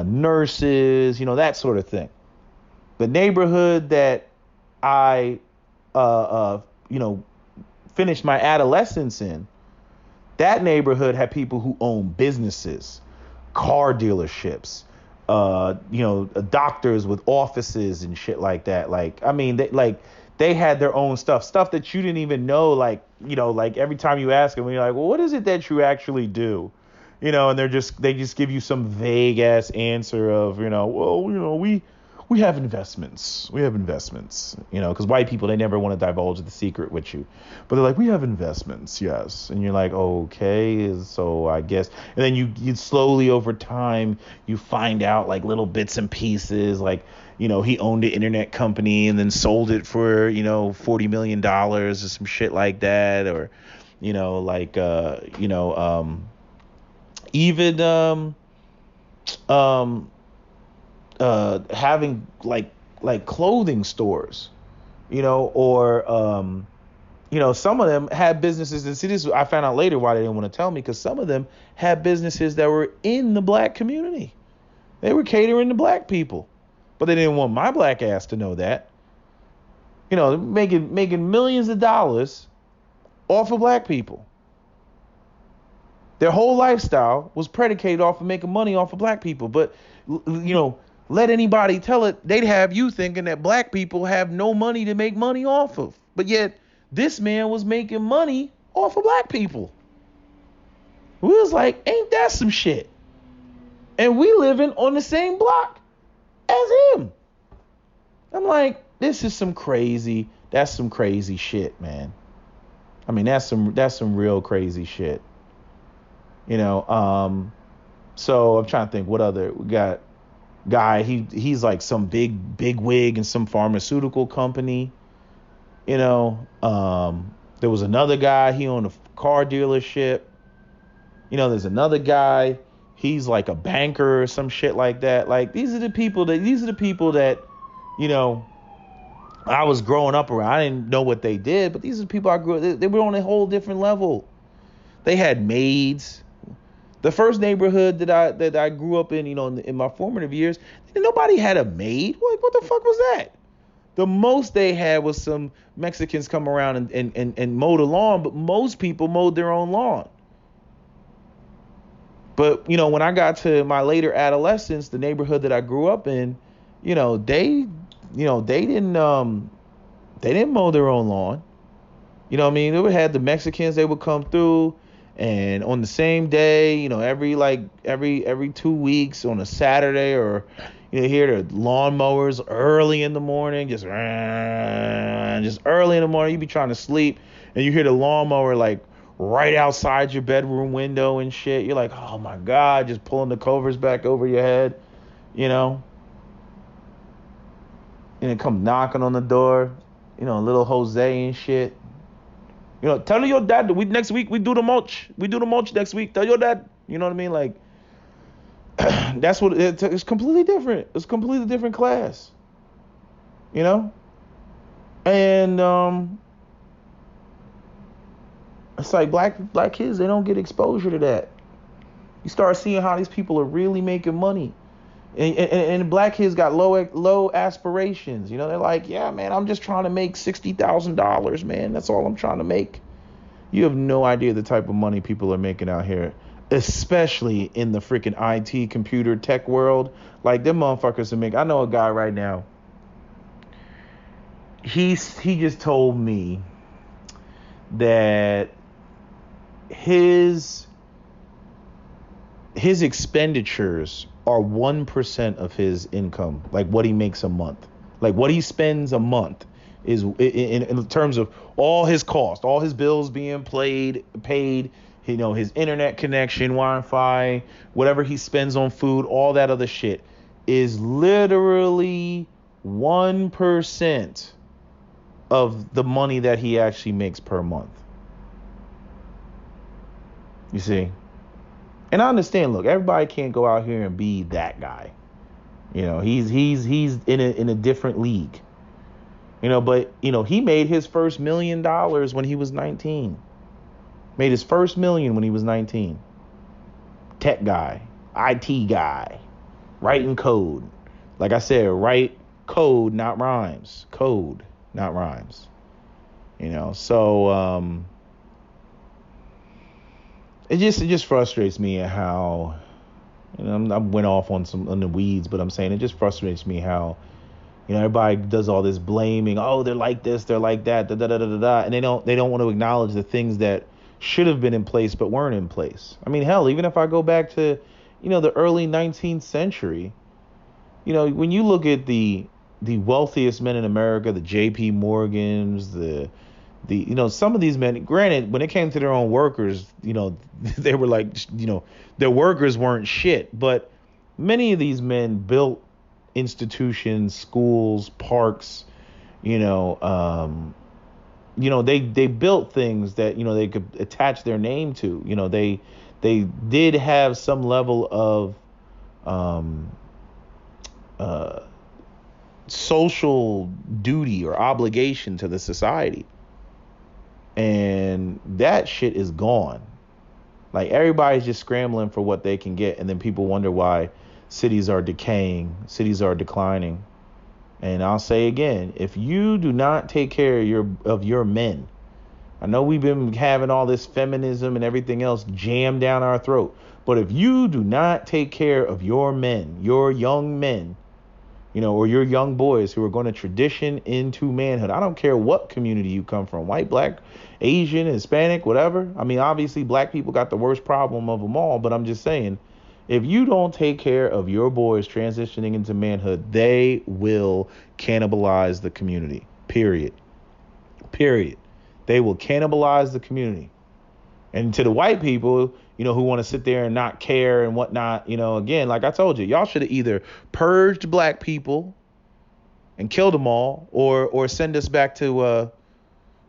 A: nurses, that sort of thing. The neighborhood that I finished my adolescence in, that neighborhood had people who own businesses, car dealerships, doctors with offices and shit like that. Like, I mean, they had their own stuff that you didn't even know. Like, like every time you ask them, you're like, well, what is it that you actually do? And they just give you some vague ass answer of, we have investments. Because white people, they never want to divulge the secret with you. But they're like, we have investments, yes. And you're like, okay, so I guess. And then you slowly over time, you find out like little bits and pieces. Like, he owned an internet company and then sold it for, $40 million or some shit like that. Or, having like clothing stores, or some of them had businesses. And see, this I found out later why they didn't want to tell me, because some of them had businesses that were in the black community. They were catering to black people, but they didn't want my black ass to know that. Making millions of dollars off of black people. Their whole lifestyle was predicated off of making money off of black people. But, let anybody tell it, they'd have you thinking that black people have no money to make money off of. But yet, this man was making money off of black people. We was like, ain't that some shit? And we living on the same block as him. I'm like, that's some crazy shit, man. I mean, that's some real crazy shit. So I'm trying to think what other we got. Guy, he's like some big wig in some pharmaceutical company. There was another guy, he owned a car dealership. There's another guy, he's like a banker or some shit like that. Like, these are the people that I was growing up around. I didn't know what they did, but these are the people I grew up. They were on a whole different level. They had maids. The first neighborhood that I grew up in, in my formative years, nobody had a maid. Like, what the fuck was that? The most they had was some Mexicans come around and mow the lawn, but most people mowed their own lawn. But, when I got to my later adolescence, the neighborhood that I grew up in, they didn't mow their own lawn. They would have the Mexicans, they would come through. And on the same day, every 2 weeks on a Saturday, or you hear the lawnmowers early in the morning, just early in the morning, you be trying to sleep, and you hear the lawnmower like right outside your bedroom window and shit. You're like, oh my God, just pulling the covers back over your head, and it come knocking on the door, little Jose and shit. Tell your dad that next week we do the mulch. We do the mulch next week. Tell your dad. You know what I mean? Like, that's what it's completely different. It's a completely different class. And it's like black kids, they don't get exposure to that. You start seeing how these people are really making money. And black kids got low aspirations. They're like, yeah, man, I'm just trying to make $60,000, man. That's all I'm trying to make. You have no idea the type of money people are making out here, especially in the freaking IT computer tech world. Like, them motherfuckers are making. I know a guy right now. He just told me that his expenditures are 1% of his income, like what he makes a month, like what he spends a month is in terms of all his costs, all his bills being paid, his internet connection, Wi-Fi, whatever he spends on food, all that other shit is literally 1% of the money that he actually makes per month. You see? And I understand, look, everybody can't go out here and be that guy. He's in a different league. But he made his first $1 million when he was 19. Made his first $1 million when he was 19. Tech guy, IT guy, writing code. Like I said, write code, not rhymes. Code, not rhymes. So it just frustrates me how, I went off on the weeds, but I'm saying it just frustrates me how, everybody does all this blaming. Oh, they're like this, they're like that, and they don't want to acknowledge the things that should have been in place but weren't in place. I mean, hell, even if I go back to, the early 19th century, when you look at the wealthiest men in America, the J.P. Morgans, the some of these men, granted, when it came to their own workers, they were like, their workers weren't shit. But many of these men built institutions, schools, parks, they built things that, they could attach their name to. They did have some level of social duty or obligation to the society. And that shit is gone. Like, everybody's just scrambling for what they can get. And then people wonder why cities are decaying, cities are declining. And I'll say again, if you do not take care of your men, I know we've been having all this feminism and everything else jammed down our throat, but if you do not take care of your men, your young men, or your young boys who are going to transition into manhood, I don't care what community you come from, white, black, Asian, Hispanic, whatever. I mean, obviously black people got the worst problem of them all, but I'm just saying, if you don't take care of your boys transitioning into manhood, they will cannibalize the community. Period. They will cannibalize the community. And to the white people, who want to sit there and not care and whatnot, again, like I told you, y'all should have either purged black people and killed them all, or send us back to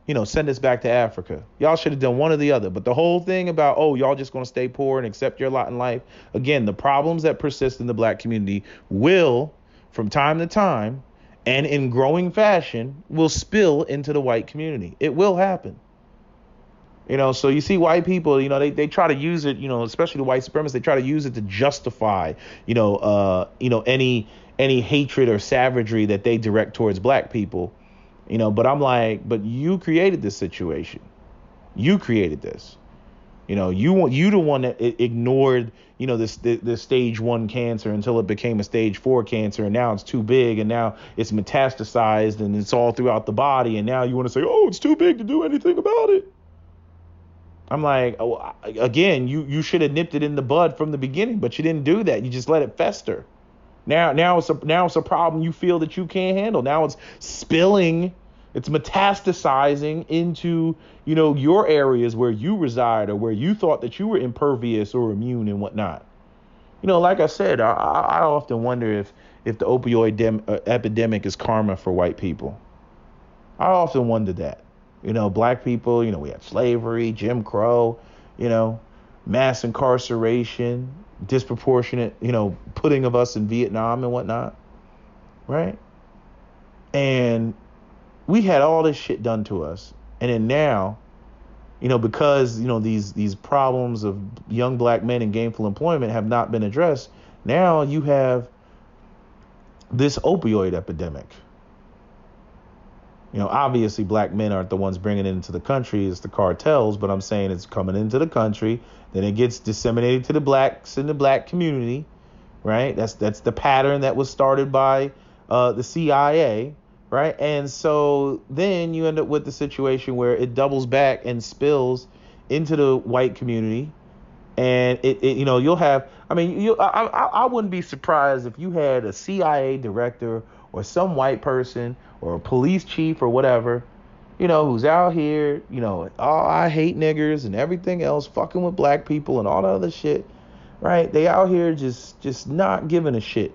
A: Africa. Y'all should have done one or the other. But the whole thing about, y'all just going to stay poor and accept your lot in life. Again, the problems that persist in the black community will, from time to time, and in growing fashion, will spill into the white community. It will happen. So you see white people, they try to use it, especially the white supremacists, they try to use it to justify, any hatred or savagery that they direct towards black people. But I'm like, but you created this situation. You created this. You the one that ignored, this stage 1 cancer until it became a stage 4 cancer, and now it's too big, and now it's metastasized, and it's all throughout the body, and now you want to say, it's too big to do anything about it. I'm like, again, you should have nipped it in the bud from the beginning, but you didn't do that. You just let it fester. Now it's a problem you feel that you can't handle. Now it's spilling, it's metastasizing into, your areas where you reside, or where you thought that you were impervious or immune and whatnot. Like I said, I often wonder if the opioid epidemic is karma for white people. I often wonder that. Black people, we had slavery, Jim Crow, you know, mass incarceration, disproportionate, putting of us in Vietnam and whatnot, right? And we had all this shit done to us. And then now, because, these problems of young black men in gainful employment have not been addressed, now you have this opioid epidemic. Obviously black men aren't the ones bringing it into the country, it's the cartels, but I'm saying it's coming into the country, then it gets disseminated to the blacks in the black community, right? That's the pattern that was started by the CIA, right? And so then you end up with the situation where it doubles back and spills into the white community. And you'll have, I wouldn't be surprised if you had a CIA director or some white person or a police chief or whatever, who's out here, oh, I hate niggers and everything else, fucking with black people and all that other shit, right? They out here just not giving a shit,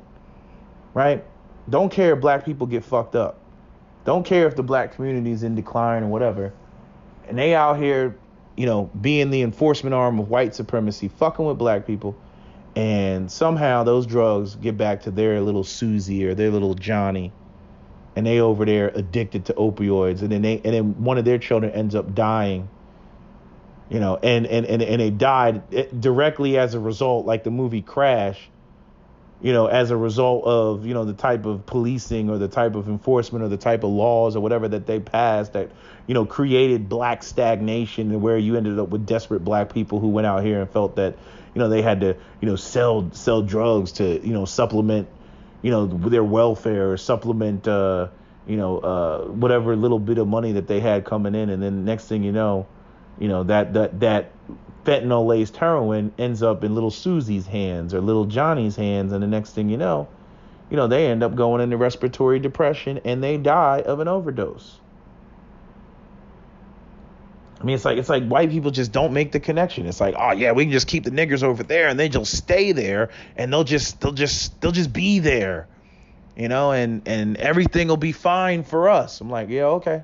A: right? Don't care if black people get fucked up. Don't care if the black community is in decline or whatever. And they out here, being the enforcement arm of white supremacy, fucking with black people. And somehow those drugs get back to their little Susie or their little Johnny. And they over there addicted to opioids. And then one of their children ends up dying. And they died directly as a result, like the movie Crash, as a result of, the type of policing or the type of enforcement or the type of laws or whatever that they passed that, created black stagnation, and where you ended up with desperate black people who went out here and felt that, they had to, sell drugs to, supplement, their welfare or supplement, whatever little bit of money that they had coming in. And then next thing that fentanyl laced heroin ends up in little Susie's hands or little Johnny's hands, and the next thing they end up going into respiratory depression and they die of an overdose. It's like white people just don't make the connection. It's like, oh yeah, we can just keep the niggers over there and they just stay there and they'll just be there, and everything will be fine for us. I'm like, yeah, okay.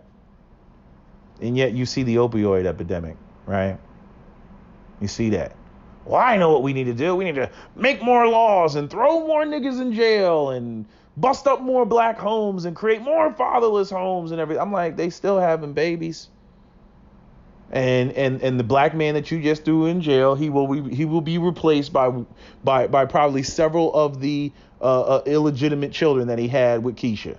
A: And yet you see the opioid epidemic, right? You see that. Well, I know what we need to do. We need to make more laws and throw more niggas in jail and bust up more black homes and create more fatherless homes and everything. I'm like, they still having babies. And the black man that you just threw in jail, he will be replaced by probably several of the illegitimate children that he had with Keisha.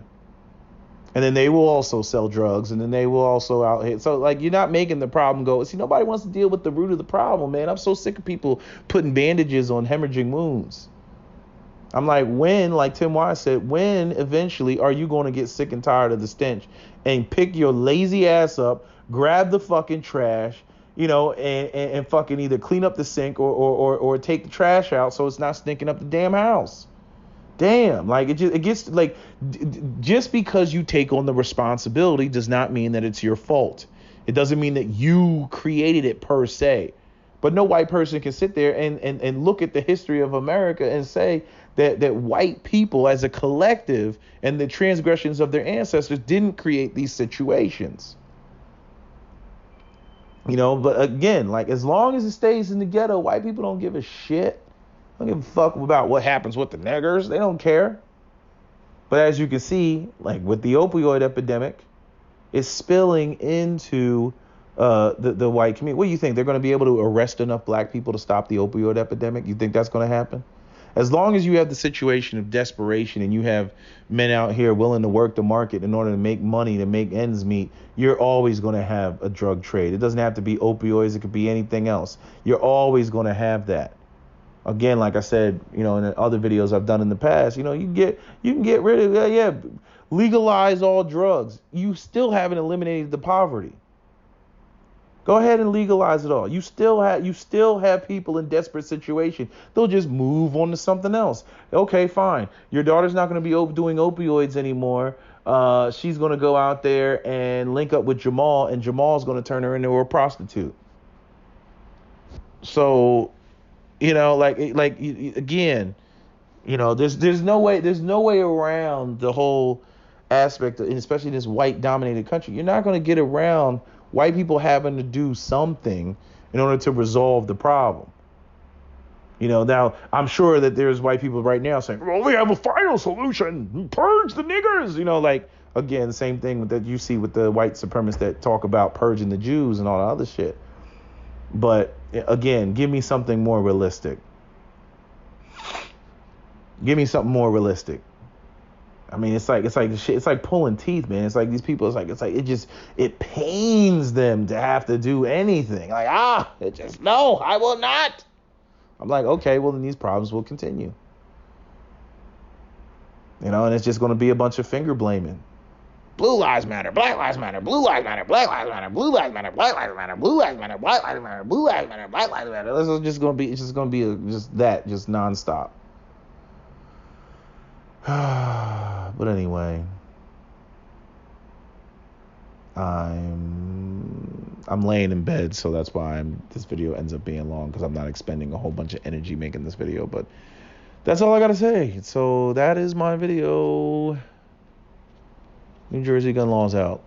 A: And then they will also sell drugs, and then they will also out here. So, like, you're not making the problem go. See, nobody wants to deal with the root of the problem, man. I'm so sick of people putting bandages on hemorrhaging wounds. I'm like, like Tim Wise said, when eventually are you going to get sick and tired of the stench and pick your lazy ass up, grab the fucking trash, and fucking either clean up the sink or take the trash out so it's not stinking up the damn house? Damn, like it gets like just because you take on the responsibility does not mean that it's your fault. It doesn't mean that you created it per se. But no white person can sit there and look at the history of America and say that white people as a collective and the transgressions of their ancestors didn't create these situations. But again, like, as long as it stays in the ghetto, white people don't give a shit. They don't give a fuck about what happens with the niggers. They don't care. But as you can see, like with the opioid epidemic, it's spilling into the white community. What do you think? They're going to be able to arrest enough black people to stop the opioid epidemic? You think that's going to happen? As long as you have the situation of desperation and you have men out here willing to work the market in order to make money, to make ends meet, you're always going to have a drug trade. It doesn't have to be opioids. It could be anything else. You're always going to have that. Again, like I said, in the other videos I've done in the past, you can get rid of, legalize all drugs. You still haven't eliminated the poverty. Go ahead and legalize it all. You still have people in desperate situations. They'll just move on to something else. Okay, fine. Your daughter's not going to be doing opioids anymore. She's going to go out there and link up with Jamal, and Jamal's going to turn her into a prostitute. So, again, You know, there's no way around the whole aspect, and especially in this white dominated country. You're not going to get around white people having to do something in order to resolve the problem. You know, now I'm sure that there's white people right now saying, well, we have a final solution, purge the niggers. You know, like, again, same thing that you see with the white supremacists that talk about purging the Jews and all that other shit. But again, give me something more realistic. Give me something more realistic. I mean, it's like pulling teeth, man. It's like these people, it pains them to have to do anything. Like, it just, no, I will not. I'm like, okay, well, then these problems will continue. You know, and it's just going to be a bunch of finger blaming. Blue lives matter, black lives matter, blue lives matter, black lives matter, blue lives matter, black lives matter, blue lives matter, black lives matter, blue lives matter, black lives matter. It's just going to be just nonstop. But anyway, I'm laying in bed, so that's why this video ends up being long, because I'm not expending a whole bunch of energy making this video. But that's all I gotta say. So that is my video. New Jersey gun laws out.